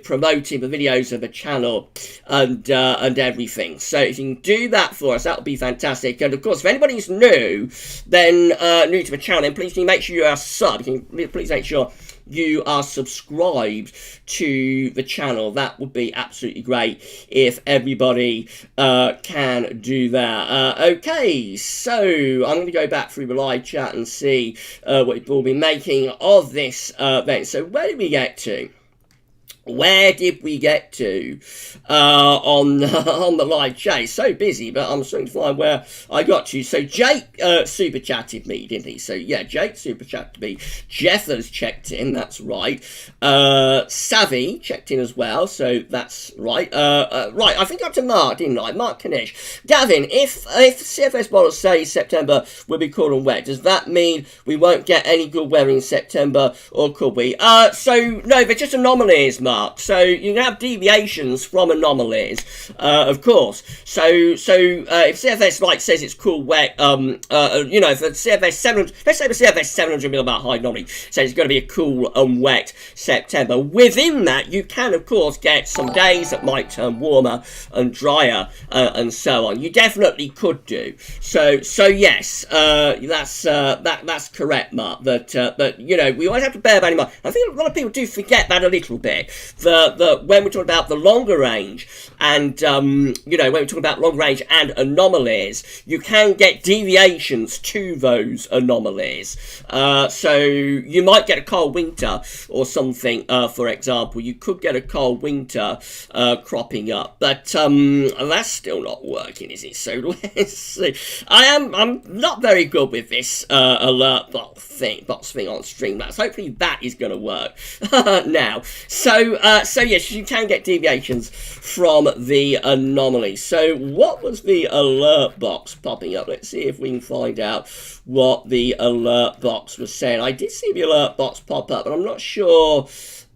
promoting the videos of the channel and everything. So if you can do that for us, that would be fantastic. And of course, if anybody's new, then new to the channel, then please make sure you are sub. Please make sure you are subscribed to the channel. That would be absolutely great if everybody can do that. Okay, so I'm going to go back through the live chat and see what you've all been making of this event. So where did we get to? Where did we get to on the live chat? So busy, but I'm starting to find where I got to. So Jake super chatted me, didn't he? So yeah, Jake super chatted me. Jeff has checked in, that's right. Savvy checked in as well, so that's right. Right, I think up to Mark, didn't I? Mark Kanish. Gavin, if CFS models say September will be cool and wet, does that mean we won't get any good weather in September, or could we? So no, they're just anomalies, Mark. So you can have deviations from anomalies, of course. So if CFS says it's cool wet, you know, for CFS 700, let's say the CFS 700 millibar high anomaly says it's going to be a cool and wet September. Within that, you can of course get some days that might turn warmer and drier and so on. You definitely could do. So yes, that's correct, Mark. That you know, we always have to bear that in mind. I think a lot of people do forget that a little bit. When we're talking about the longer range and, you know, when we're talking about long range and anomalies, you can get deviations to those anomalies. So you might get a cold winter or something, for example. You could get a cold winter cropping up, but that's still not working, is it? So let's see. I'm not very good with this alert box thing on Streamlabs. Hopefully that is going to work now. So yes, you can get deviations from the anomaly. So what was the alert box popping up? Let's see if we can find out what the alert box was saying. I did see the alert box pop up, but I'm not sure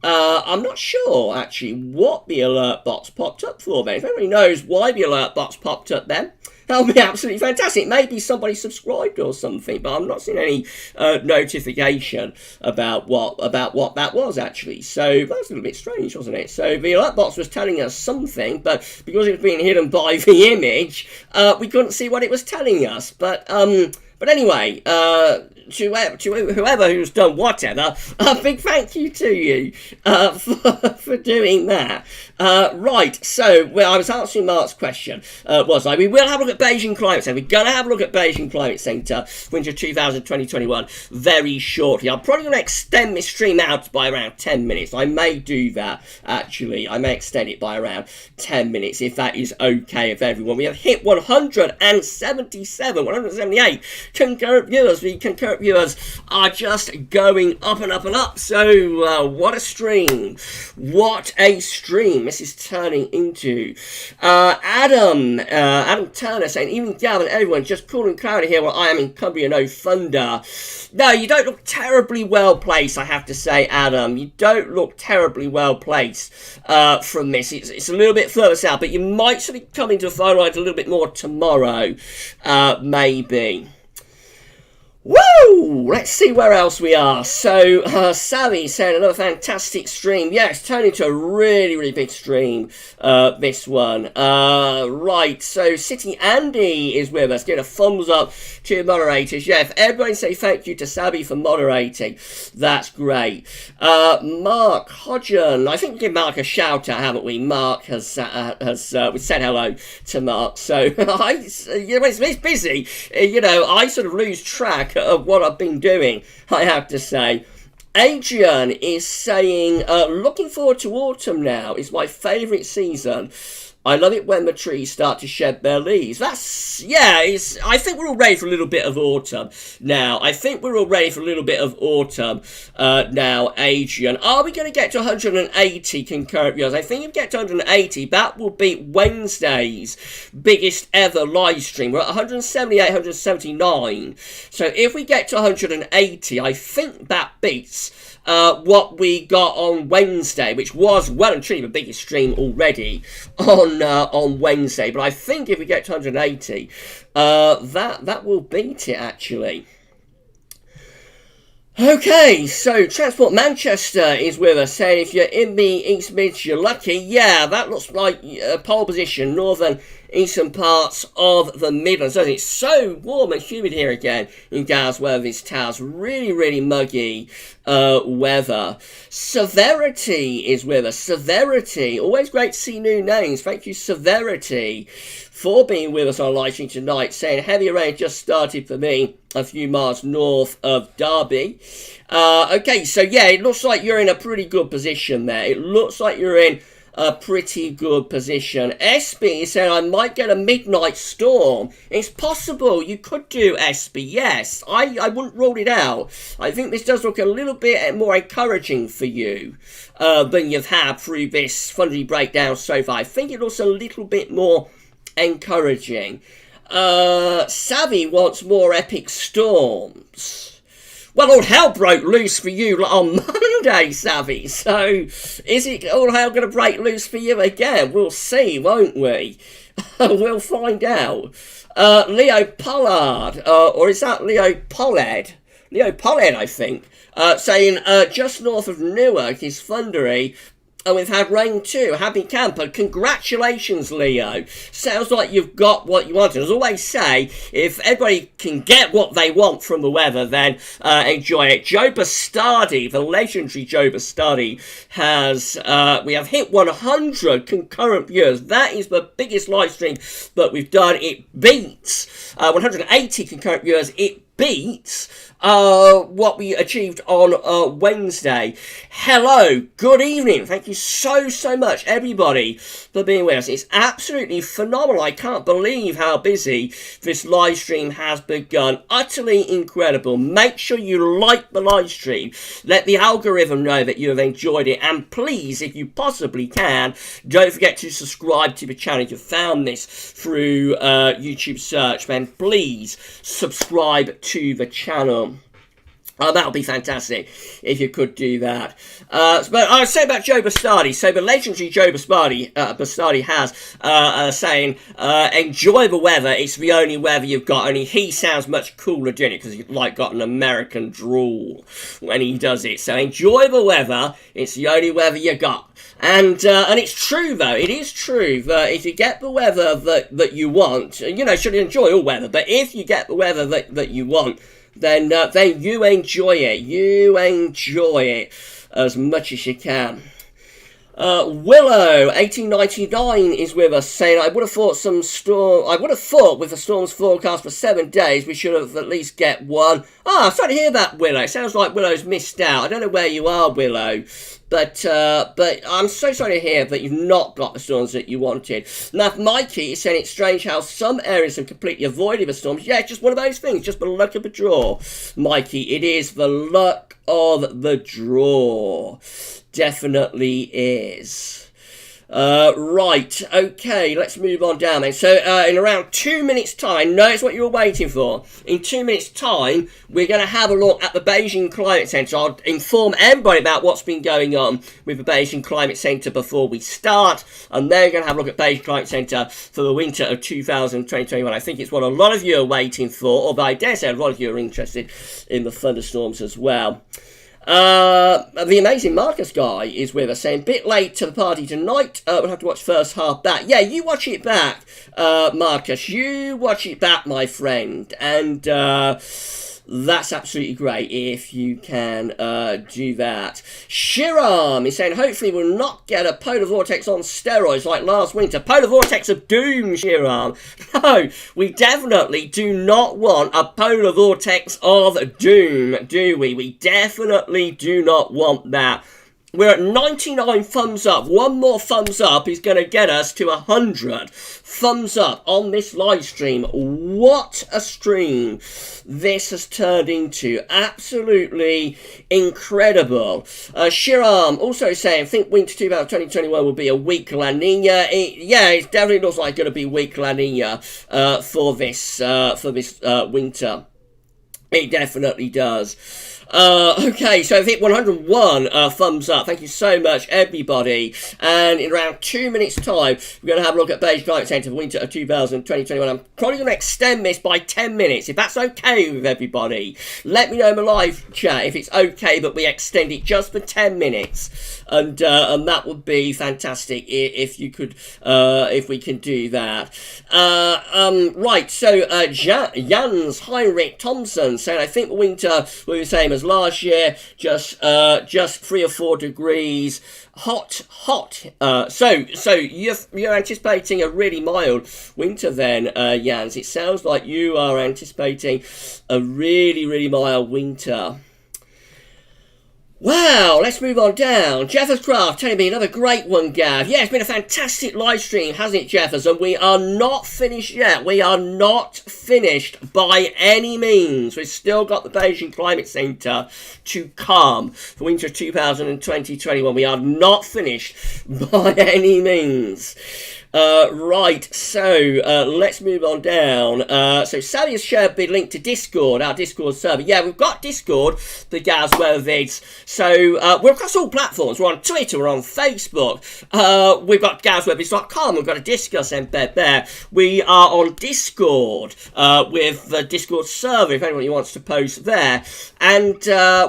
I'm not sure, actually, what the alert box popped up for then. If anybody knows why the alert box popped up then, that would be absolutely fantastic. Maybe somebody subscribed or something, but I'm not seeing any notification about what that was, actually. So that's a little bit strange, wasn't it? So the alert box was telling us something, but because it was being hidden by the image, we couldn't see what it was telling us. But anyway, to whoever who's done whatever, a big thank you to you for doing that. Right, so I was answering Mark's question, was I? We will have a look at Beijing Climate Centre. We're going to have a look at Beijing Climate Centre, winter 2020-21, very shortly. I'm probably going to extend this stream out by around 10 minutes. I may do that, actually. I may extend it by around 10 minutes, if that is okay with everyone. We have hit 177, 178 concurrent viewers. The concurrent viewers are just going up and up and up. So, what a stream. What a stream this is turning into. Adam Turner saying, even Gavin, everyone, just cool and cloudy here while I am in Cumbria, no thunder. No, you don't look terribly well placed, I have to say, Adam. You don't look terribly well placed from this. It's a little bit further south, but you might sort of come into the phone lines a little bit more tomorrow, maybe. Woo! Let's see where else we are. So, Sally saying another fantastic stream. Yeah, it's turned into a really, really big stream, this one. Right, so City Andy is with us. Give a thumbs up to moderators. Yeah, if everybody say thank you to Sabby for moderating, that's great. Mark Hodgen, I think we give Mark a shout out, haven't we? Mark has we said hello to Mark. So, it's busy. I sort of lose track of what I've been doing, I have to say. Adrian is saying, looking forward to autumn now. It's my favourite season. I love it when the trees start to shed their leaves. I think we're all ready for a little bit of autumn now. Now, Adrian. Are we going to get to 180 concurrent viewers? I think if we get to 180, that will be Wednesday's biggest ever live stream. We're at 178, 179. So if we get to 180, I think that beats what we got on Wednesday, which was well and truly the biggest stream already on Wednesday. But I think if we get to 180, that will beat it, actually. Okay, so Transport Manchester is with us, saying if you're in the East Mids, you're lucky. Yeah, that looks like pole position, northern eastern parts of the Midlands. It's so warm and humid here again in GavsWeatherVids Towers. Really, really muggy weather. Severity is with us. Severity, always great to see new names. Thank you, Severity, for being with us on live stream tonight, saying heavy rain just started for me a few miles north of Derby. Okay, so yeah, it looks like you're in a pretty good position there. It looks like you're in a pretty good position. SB said I might get a midnight storm. It's possible you could do, SB. Yes, I wouldn't rule it out. I think this does look a little bit more encouraging for you than you've had through this Thundery breakdown so far. I think it looks a little bit more encouraging. Savvy wants more epic storms. Well, all hell broke loose for you on Monday, Savvy. So, is it all hell going to break loose for you again? We'll see, won't we? We'll find out. Leo Pollard, or is that Leo Pollard? Leo Pollard, I think, saying just north of Newark is thundery. And we've had rain too. Happy camper. Congratulations, Leo. Sounds like you've got what you wanted. As I always say, if everybody can get what they want from the weather, then enjoy it. Joe Bastardi, the legendary Joe Bastardi, we have hit 100 concurrent viewers. That is the biggest live stream that we've done. It beats 180 concurrent viewers. It beats what we achieved on Wednesday. Hello, good evening. Thank you so much, everybody, for being with us. It's absolutely phenomenal. I can't believe how busy this live stream has begun. Utterly incredible. Make sure you like the live stream. Let the algorithm know that you have enjoyed it. And please, if you possibly can, don't forget to subscribe to the channel. If you found this through YouTube search, then please subscribe to the channel. That would be fantastic if you could do that. But I was saying about Joe Bastardi. So the legendary Joe Bastardi has saying, enjoy the weather. It's the only weather you've got. Only he sounds much cooler doing it because he's like got an American drawl when he does it. So enjoy the weather. It's the only weather you got. And it's true though. It is true that if you get the weather that you want, you know, should enjoy all weather. But if you get the weather that you want, then you enjoy it. You enjoy it as much as you can. Willow 1899 is with us, saying, I would have thought with the storms forecast for 7 days we should have at least get one. I'm sorry to hear that, Willow. It sounds like Willow's missed out. I don't know where you are, Willow, but I'm so sorry to hear that you've not got the storms that you wanted. Now, Mikey is saying it's strange how some areas have completely avoided the storms. Yeah, it's just one of those things, just the luck of the draw, Mikey. It is the luck of the draw. Definitely is. Right, okay, let's move on down then. So, in around 2 minutes' time, notice what you were waiting for. In 2 minutes' time, we're going to have a look at the Beijing Climate Centre. I'll inform everybody about what's been going on with the Beijing Climate Centre before we start. And then we're going to have a look at Beijing Climate Centre for the winter of 2020-21. I think it's what a lot of you are waiting for, although I dare say a lot of you are interested in the thunderstorms as well. The amazing Marcus guy is with us, saying, bit late to the party tonight, we'll have to watch first half back. Yeah, you watch it back, Marcus, you watch it back, my friend, and that's absolutely great if you can do that. Shiram is saying, hopefully we'll not get a polar vortex on steroids like last winter. Polar vortex of doom, Shiram. No, we definitely do not want a polar vortex of doom, do we? We definitely do not want that. We're at 99 thumbs up. One more thumbs up is going to get us to 100 thumbs up on this live stream. What a stream this has turned into. Absolutely incredible. Shiram also saying, think winter 2021 will be a weak La Nina. It definitely looks like going to be weak La Nina for this winter. It definitely does. Okay, so I think 101 thumbs up. Thank you so much, everybody. And in around 2 minutes' time, we're going to have a look at Beijing Climate Centre for winter of 2020-21. I'm probably going to extend this by 10 minutes, if that's okay with everybody. Let me know in the live chat if it's okay, but we extend it just for 10 minutes. And that would be fantastic if you could, if we can do that. Right, so Jans Heinrich Thompson saying, I think the winter will be the same as last year, just 3 or 4 degrees hot. So you're anticipating a really mild winter then, Jans. It sounds like you are anticipating a really mild winter. Wow, let's move on down. Jeffers Craft telling me another great one, Gav. Yeah, it's been a fantastic live stream, hasn't it, Jeffers? And we are not finished yet. We are not finished by any means. We've still got the Beijing Climate Centre to come for winter 2020-21. We are not finished by any means. Right, so let's move on down. So Sally has shared the link to Discord, our Discord server. Yeah, we've got Discord, the GavsWeatherVids. So we're across all platforms. We're on Twitter, we're on Facebook. We've got GavsWeatherVids.com. We've got a Discuss embed there. We are on Discord with the Discord server, if anybody wants to post there. And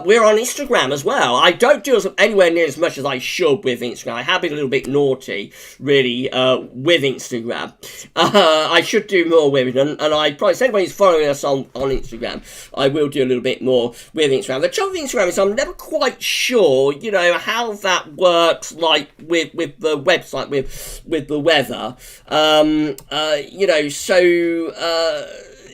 we're on Instagram as well. I don't do anywhere near as much as I should with Instagram. I have been a little bit naughty, really, with Instagram. I should do more with it, and I promise anybody who's following us on Instagram, I will do a little bit more with Instagram. The trouble with Instagram is I'm never quite sure, you know, how that works, like with the website, with the weather. You know, so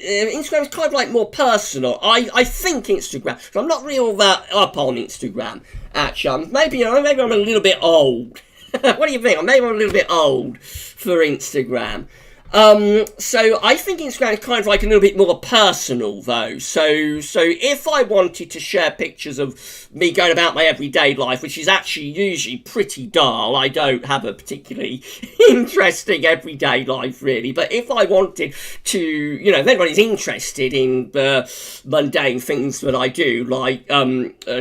Instagram is kind of like more personal. I think Instagram, so I'm not really all that up on Instagram, actually. Maybe I'm a little bit old. What do you think? Maybe I'm a little bit old for Instagram. So I think Instagram is kind of like a little bit more personal though. So if I wanted to share pictures of me going about my everyday life, which is actually usually pretty dull, I don't have a particularly interesting everyday life really, but if I wanted to, you know, if anybody's interested in mundane things that I do, like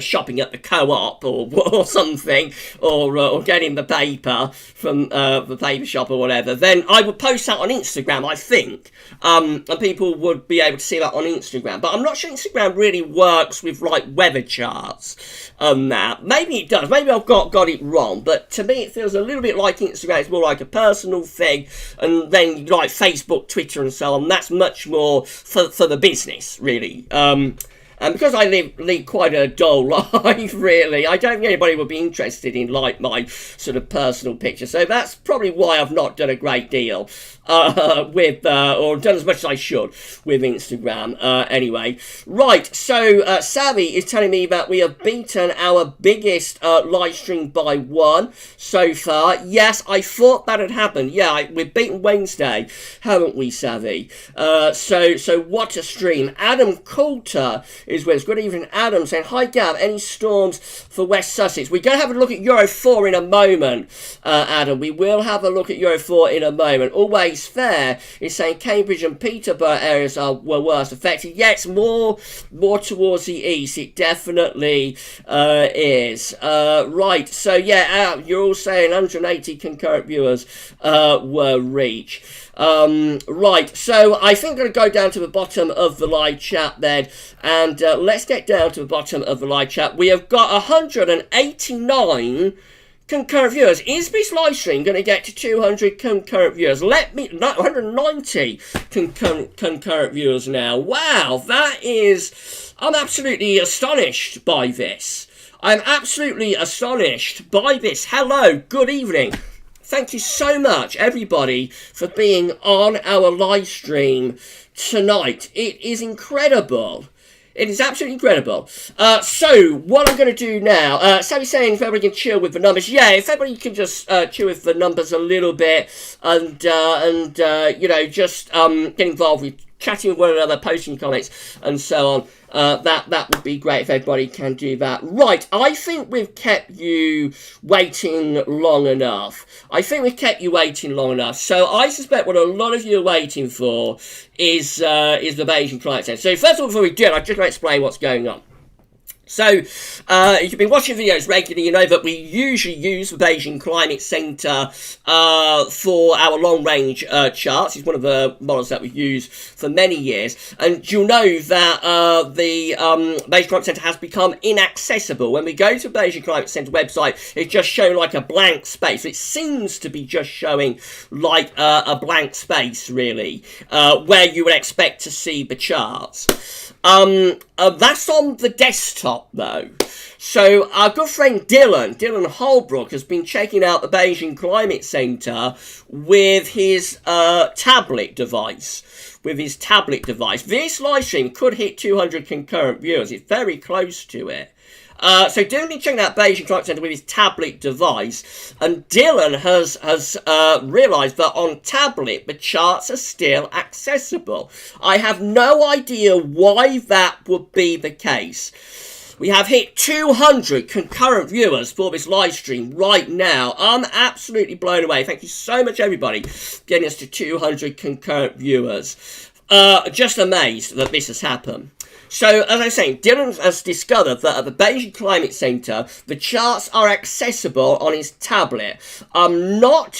shopping at the co-op or something, or getting the paper from the paper shop or whatever, then I would post that on Instagram, I think, and people would be able to see that on Instagram. But I'm not sure Instagram really works with like weather charts and that. Maybe it does. Maybe I've got it wrong. But to me, it feels a little bit like Instagram. It's more like a personal thing, and then like Facebook, Twitter, and so on. That's much more for the business, really. And because I lead quite a dull life, really, I don't think anybody would be interested in, like, my sort of personal picture. So that's probably why I've not done a great deal or done as much as I should with Instagram, anyway. Right, so Savvy is telling me that we have beaten our biggest live stream by 1 so far. Yes, I thought that had happened. Yeah, we've beaten Wednesday, haven't we, Savvy? So what a stream. Adam Coulter is with us. Good evening, Adam, saying, hi, Gav, any storms for West Sussex? We're going to have a look at Euro 4 in a moment, Adam. We will have a look at Euro 4 in a moment. Always Fair is saying Cambridge and Peterborough areas were worse affected. Yes, more towards the east. It definitely is. Right, so yeah, you're all saying 180 concurrent viewers were reached. Right, so I think I'm going to go down to the bottom of the live chat then, and let's get down to the bottom of the live chat. We have got 189 concurrent viewers. Is this live stream going to get to 200 concurrent viewers? 190 concurrent viewers now. Wow, I'm absolutely astonished by this. I'm absolutely astonished by this. Hello, good evening. Thank you so much, everybody, for being on our live stream tonight. It is incredible. It is absolutely incredible. So, what I'm going to do now, Sammy's saying if everybody can chill with the numbers. Yeah, if everybody can just chill with the numbers a little bit and you know, just get involved with chatting with one another, posting comments, and so on. That would be great if everybody can do that. Right, I think we've kept you waiting long enough. So I suspect what a lot of you are waiting for is the Bayesian Climate Centre. So first of all, before we do it, I'm just going to explain what's going on. So, if you've been watching videos regularly, you know that we usually use the Bayesian Climate Centre for our long-range charts. It's one of the models that we've used for many years. And you'll know that the Bayesian Climate Centre has become inaccessible. When we go to the Bayesian Climate Centre website, it's just showing like a blank space. It seems to be just showing like a blank space, really, where you would expect to see the charts. That's on the desktop though. So our good friend Dylan Holbrook has been checking out the Bayesian Climate Centre with his tablet device. This live stream could hit 200 concurrent viewers. It's very close to it. So Dylan is checking out Bayesian Climate Centre with his tablet device, and Dylan has realised that on tablet the charts are still accessible. I have no idea why that would be the case. We have hit 200 concurrent viewers for this live stream right now. I'm absolutely blown away. Thank you so much, everybody, getting us to 200 concurrent viewers. Just amazed that this has happened. So, as I was saying, Dylan has discovered that at the Bayesian Climate Centre, the charts are accessible on his tablet. I'm not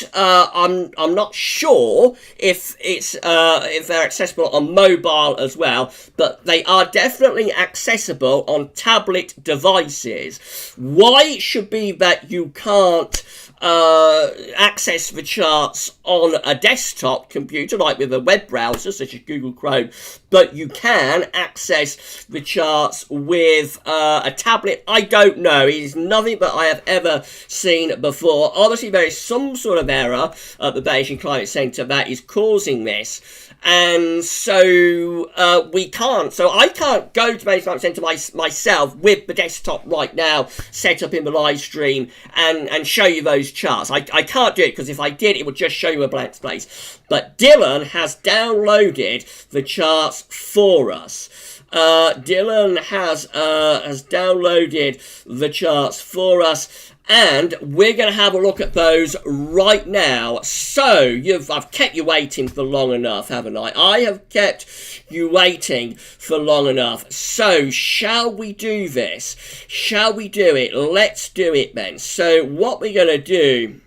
sure if they're accessible on mobile as well, but they are definitely accessible on tablet devices. Why it should be that you can't access the charts on a desktop computer, like with a web browser such as Google Chrome, but you can access the charts with a tablet, I don't know. It is nothing that I have ever seen before. Obviously, there is some sort of error at the Bayesian Climate Centre that is causing this. And so we can't. So I can't go to Bayesian Climate Centre myself with the desktop right now set up in the live stream and show you those those charts. I can't do it because if I did, it would just show you a blank space. But Dylan has downloaded the charts for us. Dylan has downloaded the charts for us. And we're going to have a look at those right now. So, I've kept you waiting for long enough, haven't I? I have kept you waiting for long enough. So, shall we do this? Shall we do it? Let's do it then. So, what we're going to do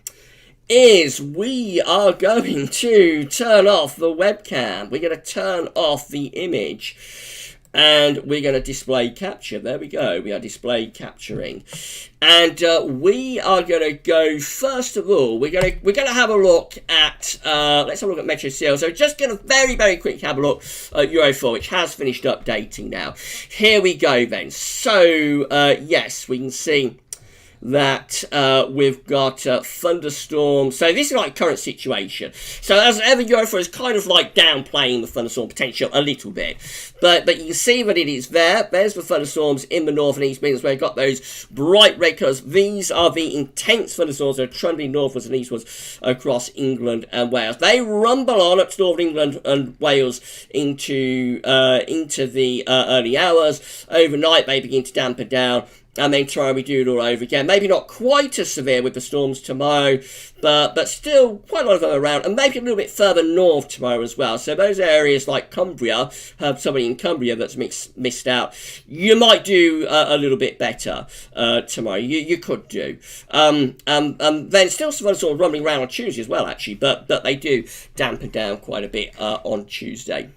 is we are going to turn off the webcam. We're going to turn off the image. And we're going to display capture. There we go. We are display capturing. And we are going to go, first of all, we're going to have a look at, let's have a look at Metro CL. So just going to very, very quickly have a look at Euro 4, which has finished updating now. Here we go then. So, yes, we can see that we've got thunderstorms. So this is like current situation. So as ever, Euro4 is kind of like downplaying the thunderstorm potential a little bit. But you can see that it is there. There's the thunderstorms in the north and east Midlands where we've got those bright red colours. These are the intense thunderstorms that are trundling northwards and eastwards across England and Wales. They rumble on up to northern England and Wales into the early hours. Overnight, they begin to dampen down. And then try and we do it all over again. Maybe not quite as severe with the storms tomorrow, but still quite a lot of them around. And maybe a little bit further north tomorrow as well. So those areas like Cumbria, have somebody in Cumbria that's missed out. You might do a little bit better tomorrow. You could do. And then still some sort of rumbling around on Tuesday as well, actually. But they do dampen down quite a bit on Tuesday.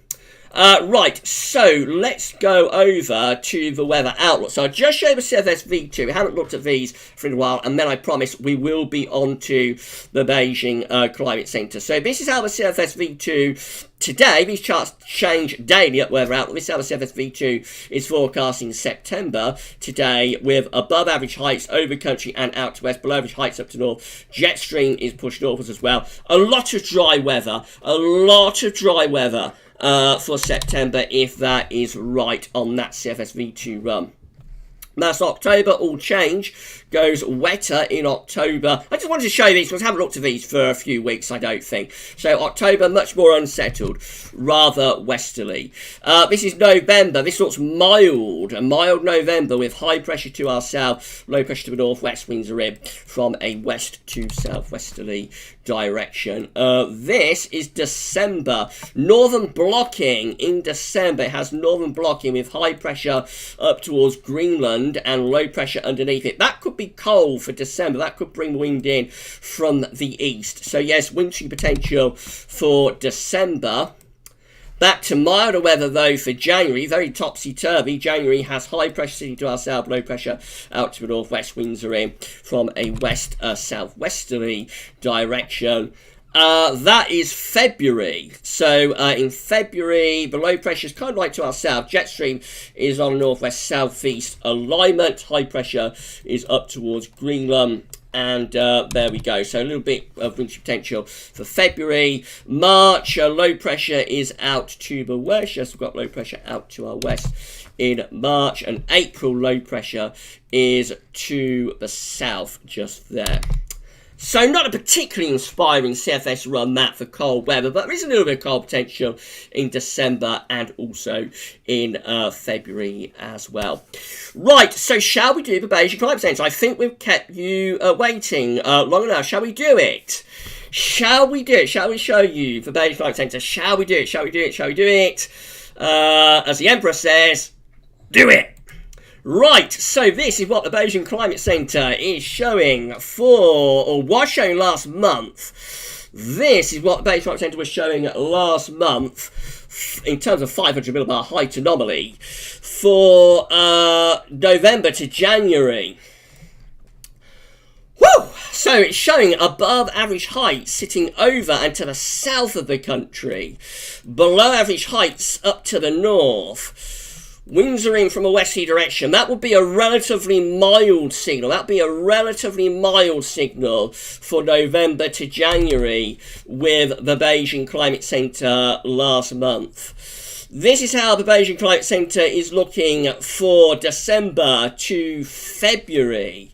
Right, so let's go over to the weather outlook. So I just showed the CFS V2. We haven't looked at these for a while, and then I promise we will be on to the Beijing Climate Centre. So this is how the CFS V2 today, these charts change daily at weather outlook. This is how the CFS V2 is forecasting September today with above average heights over country and out to west, below average heights up to north. Jet stream is pushed northwards as well. A lot of dry weather. For September, if that is right on that CFS V2 run. That's October, all change, goes wetter in October. I just wanted to show you these because I haven't looked at these for a few weeks, I don't think. So October, much more unsettled, rather westerly. This is November. This looks mild, a mild November with high pressure to our south, low pressure to the northwest, winds are in from a west to southwesterly direction. This is December. Northern blocking in December. It has northern blocking with high pressure up towards Greenland and low pressure underneath it. That could be cold for December. That could bring wind in from the east. So yes, wintry potential for December. Back to milder weather though for January, very topsy-turvy. January has high pressure sitting to our south, low pressure out to the northwest. Winds are in from a west southwesterly direction. That is February. So in February, the low pressure is kind of like to our south. Jet stream is on northwest southeast alignment. High pressure is up towards Greenland. And there we go. So a little bit of wintry potential for February. March, low pressure is out to the west. Yes, we've got low pressure out to our west in March. And April, low pressure is to the south just there. So not a particularly inspiring CFS run that for cold weather, but there is a little bit of cold potential in December and also in February as well. Right, so shall we do the Beijing Climate Centre? I think we've kept you waiting long enough. Shall we do it? Shall we do it? Shall we show you the Beijing Climate Centre? Shall we do it? Shall we do it? Shall we do it? As the Emperor says, do it! Right, so this is what the Beijing Climate Centre is showing or was showing last month. This is what the Beijing Climate Centre was showing last month in terms of 500 millibar height anomaly for November to January. Woo! So it's showing above average heights sitting over and to the south of the country, below average heights up to the north. Winds are in from a westerly direction. That would be a relatively mild signal. That would be a relatively mild signal for November to January with the Beijing Climate Centre last month. This is how the Beijing Climate Centre is looking for December to February.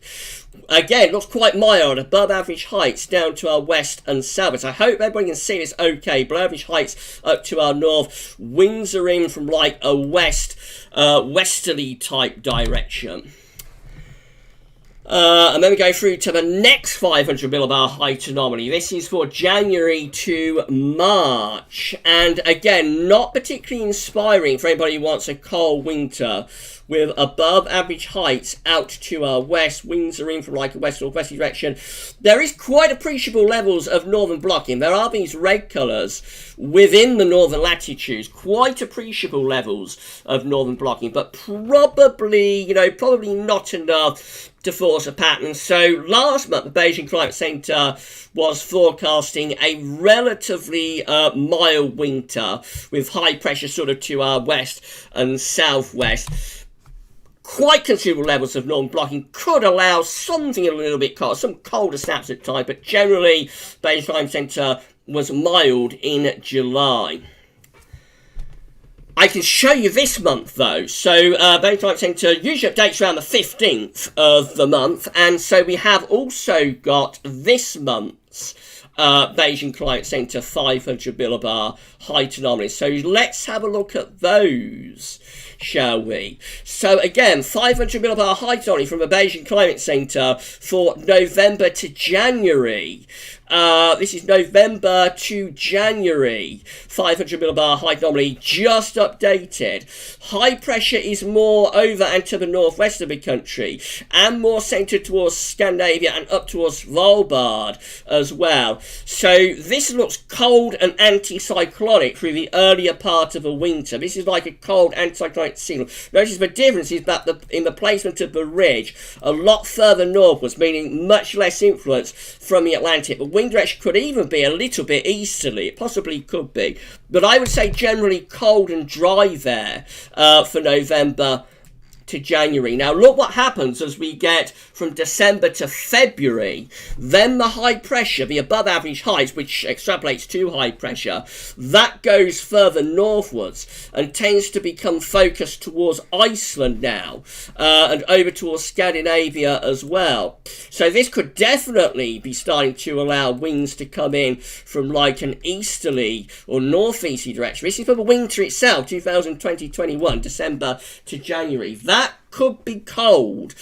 again, looks quite mild, above average heights down to our west and south. I hope everybody can see this okay. Below average heights up to our north. Winds are in from like a westerly type direction. And then we go through to the next 500 millibar height anomaly. This is for January to March. And again, not particularly inspiring for anybody who wants a cold winter. With above average heights out to our west, winds are in from like a west-northwesterly direction. There is quite appreciable levels of northern blocking. There are these red colours within the northern latitudes, quite appreciable levels of northern blocking, but probably, probably not enough to force a pattern. So last month, the Beijing Climate Centre was forecasting a relatively mild winter with high pressure sort of to our west and southwest. Quite considerable levels of northern blocking could allow something a little bit cold, some colder snaps at times, but generally, Beijing Climate Centre was mild in July. I can show you this month though. So Beijing Climate Centre usually updates around the 15th of the month, and so we have also got this month's Beijing Climate Centre 500 millibar height anomalies. So let's have a look at those, shall we? So again, 500 millibar height anomaly from the Beijing Climate Centre for November to January. This is November to January. 500 millibar height anomaly just updated. High pressure is more over and to the northwest of the country, and more centred towards Scandinavia and up towards Svalbard as well. So this looks cold and anticyclonic through the earlier part of the winter. This is like a cold anticyclonic signal. Notice the difference is that in the placement of the ridge, a lot further northwards, meaning much less influence from the Atlantic. The wind direction could even be a little bit easterly. It possibly could be. But I would say generally cold and dry there for November to January. Now look what happens as we get from December to February. Then the high pressure, the above average heights, which extrapolates to high pressure, that goes further northwards and tends to become focused towards Iceland now, and over towards Scandinavia as well. So this could definitely be starting to allow winds to come in from like an easterly or northeasterly direction. This is for the winter itself, 2020-21, December to January. That could be cold.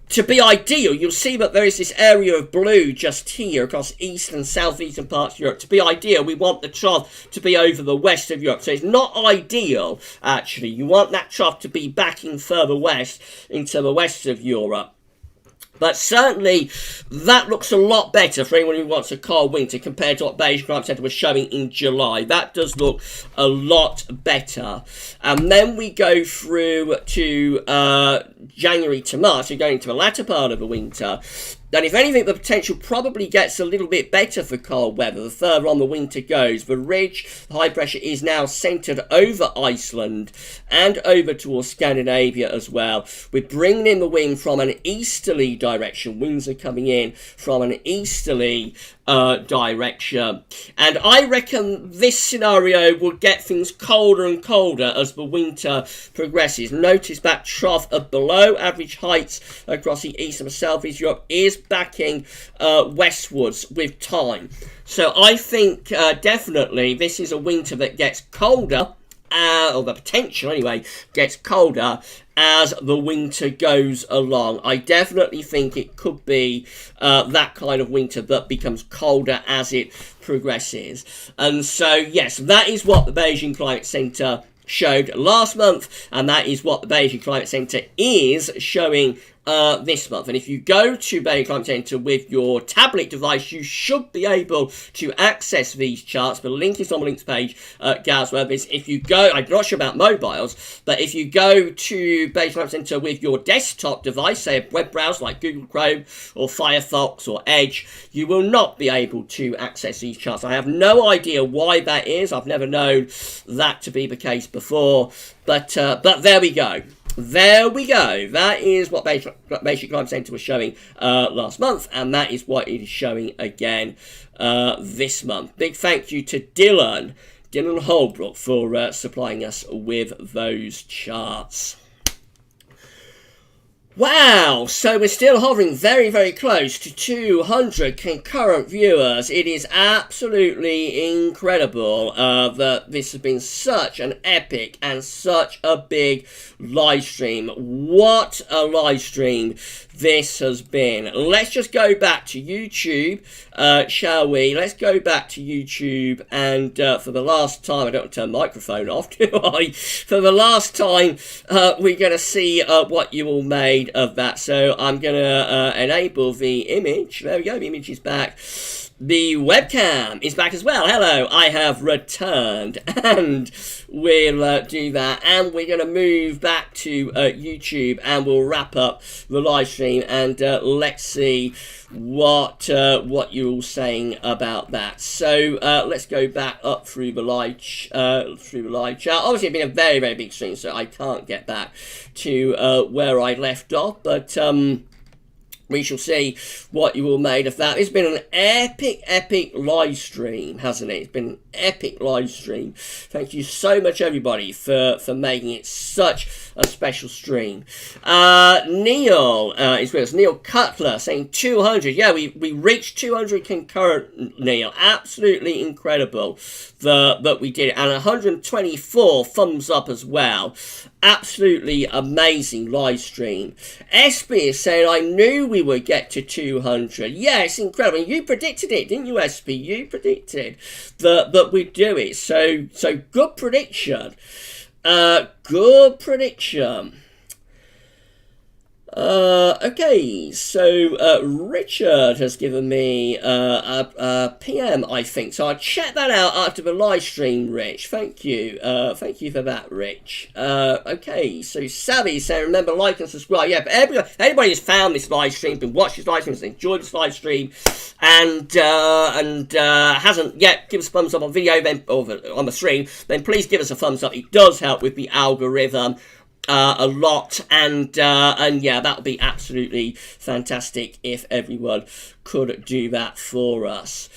To be ideal, you'll see that there is this area of blue just here across east and southeastern parts of Europe. To be ideal, we want the trough to be over the west of Europe. So it's not ideal, actually. You want that trough to be backing further west into the west of Europe. But certainly, that looks a lot better for anyone who wants a cold winter compared to what Beijing Climate Centre was showing in July. That does look a lot better. And then we go through to January to March, so going to the latter part of the winter. And if anything, the potential probably gets a little bit better for cold weather the further on the winter goes. The ridge, the high pressure, is now centred over Iceland and over towards Scandinavia as well. We're bringing in the wind from an easterly direction. Winds are coming in from an easterly direction. And I reckon this scenario will get things colder and colder as the winter progresses. Notice that trough of below average heights across the east and southeast Europe is backing westwards with time. So I think definitely this is a winter that gets colder, or the potential anyway, gets colder as the winter goes along. I definitely think it could be that kind of winter that becomes colder as it progresses. And so, yes, that is what the Beijing Climate Centre showed last month, and that is what the Beijing Climate Centre is showing this month. And if you go to Beijing Climate Centre with your tablet device, you should be able to access these charts. The link is on the links page at GavsWeatherVids. If you go, I'm not sure about mobiles, but if you go to Beijing Climate Centre with your desktop device, say a web browser like Google Chrome or Firefox or Edge, you will not be able to access these charts. I have no idea why that is. I've never known that to be the case before, but there we go. There we go. That is what Beijing Climate Centre was showing last month, and that is what it is showing again this month. Big thank you to Dylan Holbrook for supplying us with those charts. Wow, so we're still hovering very, very close to 200 concurrent viewers. It is absolutely incredible that this has been such an epic and such a big live stream. What a live stream this has been. Let's just go back to YouTube, shall we? Let's go back to YouTube, and for the last time, I don't want to turn the microphone off, do I? For the last time, we're going to see what you all made of that. So I'm going to enable the image. There we go, the image is back. The webcam is back as well. Hello, I have returned, and we'll do that, and we're going to move back to YouTube, and we'll wrap up the live stream, and let's see what you're all saying about that. So let's go back up through the live chat. Obviously, it's been a very, very big stream, so I can't get back to where I left off, but we shall see what you all made of that. It's been an epic live stream, hasn't it? It's been an epic live stream. Thank you so much, everybody, for making it such a special stream. Neil is with us. Neil Cutler saying 200. Yeah, we reached 200 concurrent, Neil. Absolutely incredible that we did it. And 124 thumbs up as well. Absolutely amazing live stream. SB is saying, I knew we would get to 200. Yeah, it's incredible. You predicted it, didn't you, SB? You predicted that we'd do it. So good prediction. Good prediction. Okay, so Richard has given me a PM, I think. So I'll check that out after the live stream, Rich. Thank you. Thank you for that, Rich. Okay, so Savvy saying, remember, like and subscribe. Yeah, but everybody who's found this live stream, been watching this live stream, has enjoyed this live stream, and hasn't yet given us a thumbs up on video, then, or on the stream, then please give us a thumbs up. It does help with the algorithm a lot, and yeah, that would be absolutely fantastic if everyone could do that for us.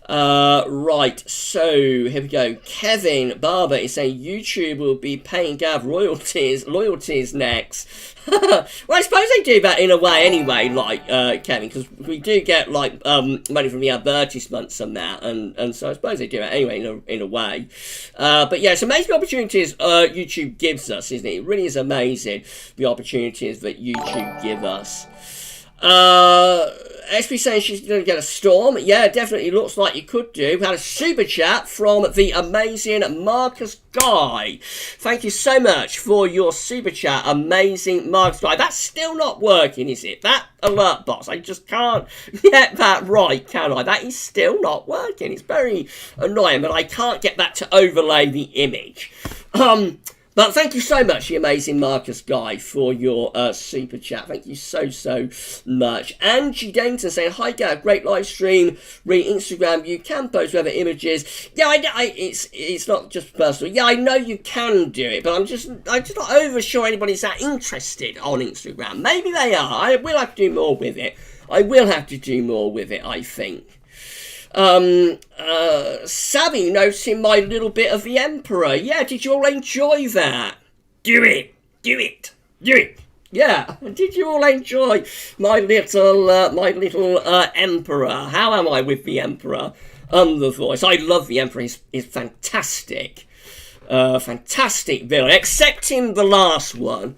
Right, so here we go. Kevin Barber is saying YouTube will be paying Gav royalties next. Well, I suppose they do that in a way anyway, like Kevin, because we do get like money from the advertisements and that, and so I suppose they do it anyway in a way. But yeah, it's amazing opportunities YouTube gives us, isn't it? It really is amazing the opportunities that YouTube give us. SB saying she's going to get a storm. Yeah, definitely looks like you could do. We had a super chat from the amazing Marcus Guy. Thank you so much for your super chat, amazing Marcus Guy. That's still not working, is it? That alert box, I just can't get that right, can I? That is still not working. It's very annoying, but I can't get that to overlay the image. But thank you so much, the amazing Marcus Guy, for your super chat. Thank you so much. Angie Dainton saying, hi Gav, great live stream. Instagram, you can post whatever images. Yeah, it's not just personal. Yeah, I know you can do it, but I'm just not over sure anybody's that interested on Instagram. Maybe they are. I will have to do more with it. I think. Savvy noticing my little bit of the Emperor. Yeah, did you all enjoy that? Do it. Yeah, did you all enjoy my little Emperor? How am I with the Emperor? The voice. I love the Emperor. He's fantastic. Fantastic villain, except in the last one,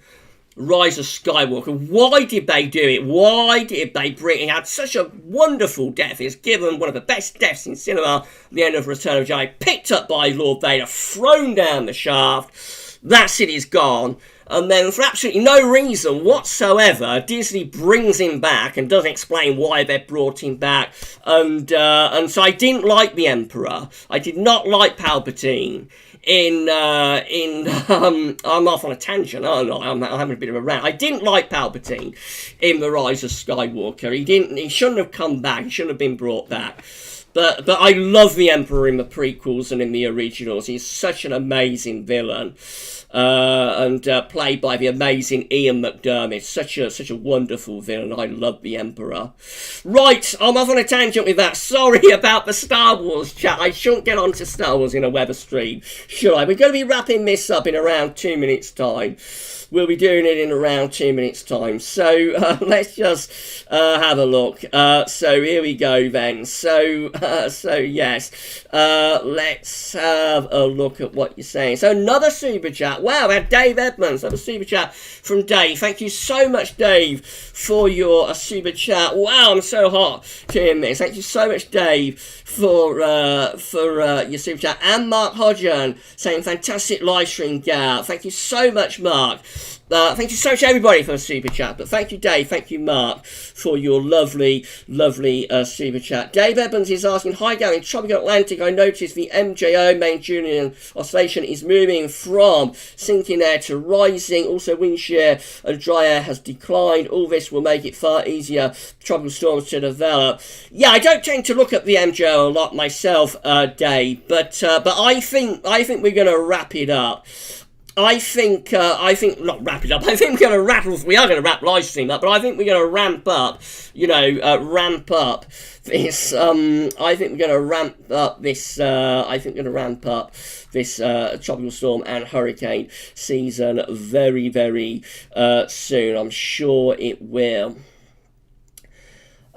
Rise of Skywalker. Why did they do it? Why did they bring it? He had such a wonderful death. He was given one of the best deaths in cinema, the end of Return of the Jedi, picked up by Lord Vader, thrown down the shaft. That's it, he's gone. And then for absolutely no reason whatsoever, Disney brings him back and doesn't explain why they brought him back. And so I didn't like the Emperor. I did not like Palpatine. I'm off on a tangent, aren't I? I'm having a bit of a rant. I didn't like Palpatine in The Rise of Skywalker. He shouldn't have come back. He shouldn't have been brought back. But I love the Emperor in the prequels and in the originals. He's such an amazing villain. And played by the amazing Ian McDiarmid. Such a wonderful villain. I love the Emperor. Right, I'm off on a tangent with that. Sorry about the Star Wars chat. I shouldn't get onto Star Wars in a weather stream, should I? We're going to be wrapping this up in around 2 minutes' time. We'll be doing it in around 2 minutes time. So let's just have a look. So here we go then. So yes, let's have a look at what you're saying. So another super chat. Wow, we had Dave Edmonds. Another super chat from Dave. Thank you so much, Dave, for your super chat. Wow, I'm so hot hearing this. Thank you so much, Dave, for your super chat. And Mark Hodgen saying fantastic live stream, Gav. Thank you so much, Mark. Thank you so much, everybody, for the super chat. But thank you, Dave. Thank you, Mark, for your lovely super chat. Dave Evans is asking, hi, Gav. In tropical Atlantic, I noticed the MJO, main Julian oscillation, is moving from sinking air to rising. Also, wind shear and dry air has declined. All this will make it far easier for tropical storms to develop. Yeah, I don't tend to look at the MJO a lot myself, Dave, but I think we're going to wrap it up. I think not wrap it up. I think we are going to wrap live stream up, but I think we're going to ramp up. Ramp up this. I think we're going to ramp up this. Tropical storm and hurricane season very, very soon. I'm sure it will.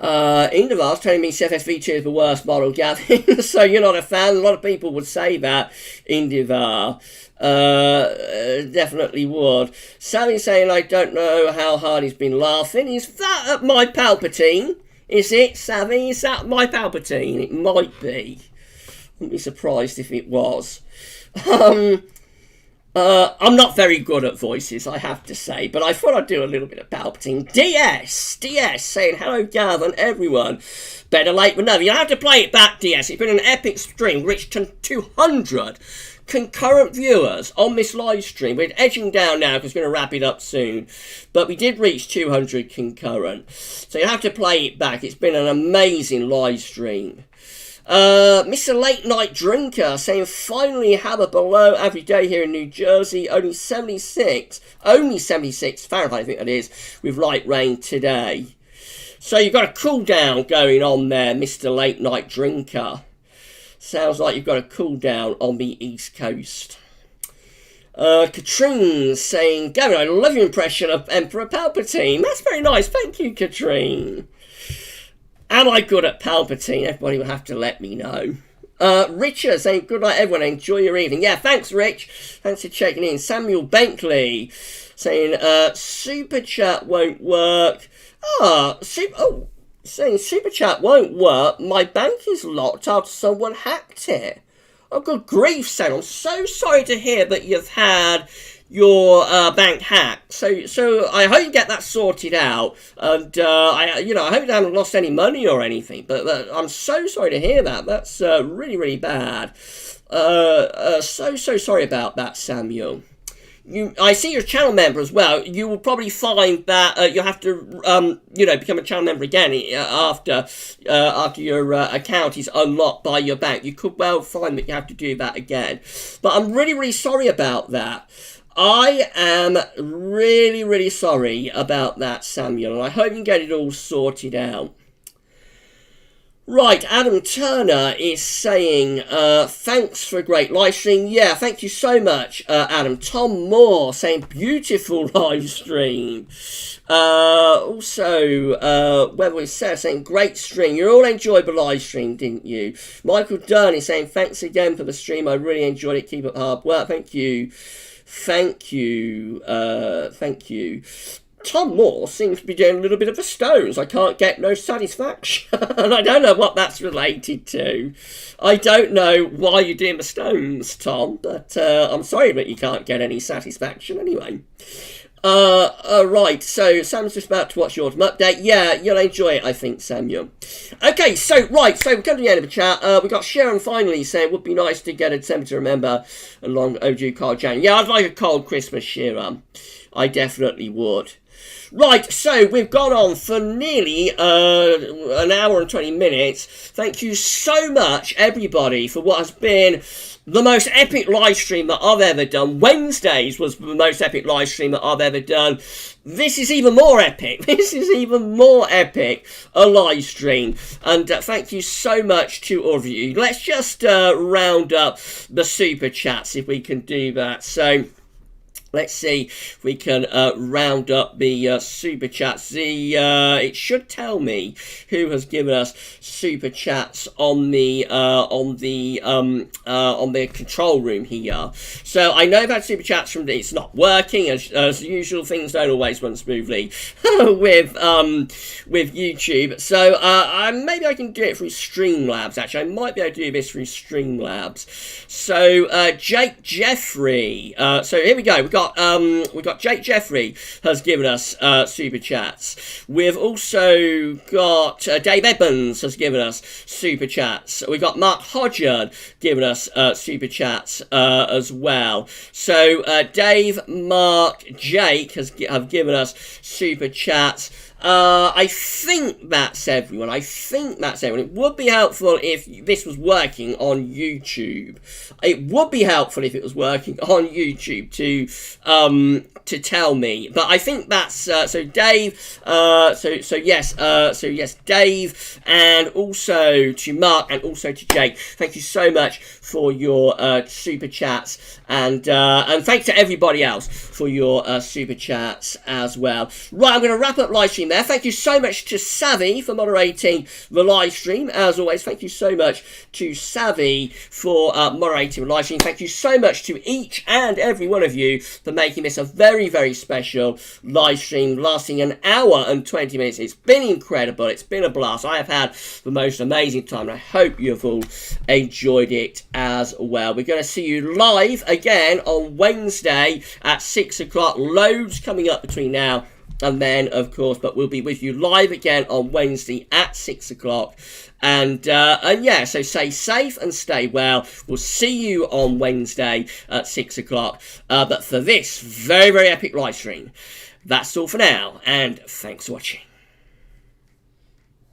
Indivar's telling me CFSV2 is the worst model, Gavin. So you're not a fan. A lot of people would say that, Indivar. Definitely would. Sammy's saying, I don't know how hard he's been laughing. Is that at my Palpatine? Is it, Sammy? Is that my Palpatine? It might be. Wouldn't be surprised if it was. I'm not very good at voices, I have to say, but I thought I'd do a little bit of Palpatine. DS saying, hello, Gav, and everyone. Better late than never. You'll have to play it back, DS. It's been an epic stream, reached 200 concurrent viewers on this live stream. We're edging down now because we're going to wrap it up soon, but we did reach 200 concurrent, so you have to play it back. It's been an amazing live stream. Mr. Late Night Drinker saying, finally have a below average day here in New Jersey, only 76 Fahrenheit, I think that is, with light rain today. So you've got a cool down going on there, Mr. Late Night Drinker. Sounds like you've got a cool down on the East Coast. Katrine saying, Gavin, I love your impression of Emperor Palpatine. That's very nice. Thank you, Katrine. Am I good at Palpatine? Everybody will have to let me know. Richard saying, good night, everyone. Enjoy your evening. Yeah, thanks, Rich. Thanks for checking in. Samuel Bentley saying, super chat won't work. Saying super chat won't work. My bank is locked after someone hacked it. Oh, good grief, Sam. I'm so sorry to hear that you've had your bank hacked. So I hope you get that sorted out. And I hope you haven't lost any money or anything. But I'm so sorry to hear that. That's really, really bad. So sorry about that, Samuel. I see you're a channel member as well. You will probably find that you'll have to, become a channel member again after your account is unlocked by your bank. You could well find that you have to do that again. But I'm really, really sorry about that. I am really, really sorry about that, Samuel. And I hope you can get it all sorted out. Right, Adam Turner is saying, thanks for a great live stream. Yeah, thank you so much, Adam. Tom Moore saying, beautiful live stream. Also, Weather Sarah saying, great stream. You all enjoyed the live stream, didn't you? Michael Dunn is saying, thanks again for the stream. I really enjoyed it. Keep up hard work. Thank you. Thank you. Tom Moore seems to be doing a little bit of the Stones. I can't get no satisfaction. And I don't know what that's related to. I don't know why you're doing the Stones, Tom, but I'm sorry that you can't get any satisfaction anyway. Right, so Sam's just about to watch your update. Yeah, you'll enjoy it, I think, Samuel. Okay, so we're coming to the end of the chat. We've got Sharon finally saying, would be nice to get a December to remember a long overdue cold January. Yeah, I'd like a cold Christmas, Sharon. I definitely would. Right, so we've gone on for nearly an hour and 20 minutes. Thank you so much, everybody, for what has been the most epic live stream that I've ever done. Wednesdays was the most epic live stream that I've ever done. This is even more epic. A live stream. And thank you so much to all of you. Let's just round up the super chats if we can do that. So Let's see if we can round up the super chats. It should tell me who has given us super chats on the control room here. So I know I've had super chats from it's not working as usual. Things don't always run smoothly with YouTube. So maybe I can do it through Streamlabs. Actually, I might be able to do this through Streamlabs. So Jake Jeffrey. So here we go. We've got Jake Jeffrey has given us super chats. We've also got Dave Evans has given us super chats. We've got Mark Hodgard giving us super chats as well. So Dave, Mark, Jake have given us super chats. I think that's everyone. It would be helpful if this was working on YouTube. It would be helpful if it was working on YouTube to tell me. But I think that's so Dave. So yes, Dave, and also to Mark, and also to Jake. Thank you so much for your super chats, and thanks to everybody else for your super chats as well. Right, I'm going to wrap up live stream there. Thank you so much to Savvy for moderating the live stream. As always, thank you so much to Savvy for moderating the live stream. Thank you so much to each and every one of you for making this a very, very special live stream lasting an hour and 20 minutes. It's been incredible. It's been a blast. I have had the most amazing time, and I hope you've all enjoyed it as well. We're going to see you live again on Wednesday at 6 o'clock. Loads coming up between now and then, of course, but we'll be with you live again on Wednesday at 6 o'clock. And yeah, so stay safe and stay well. We'll see you on Wednesday at 6 o'clock. But for this very, very epic live stream, that's all for now, and thanks for watching.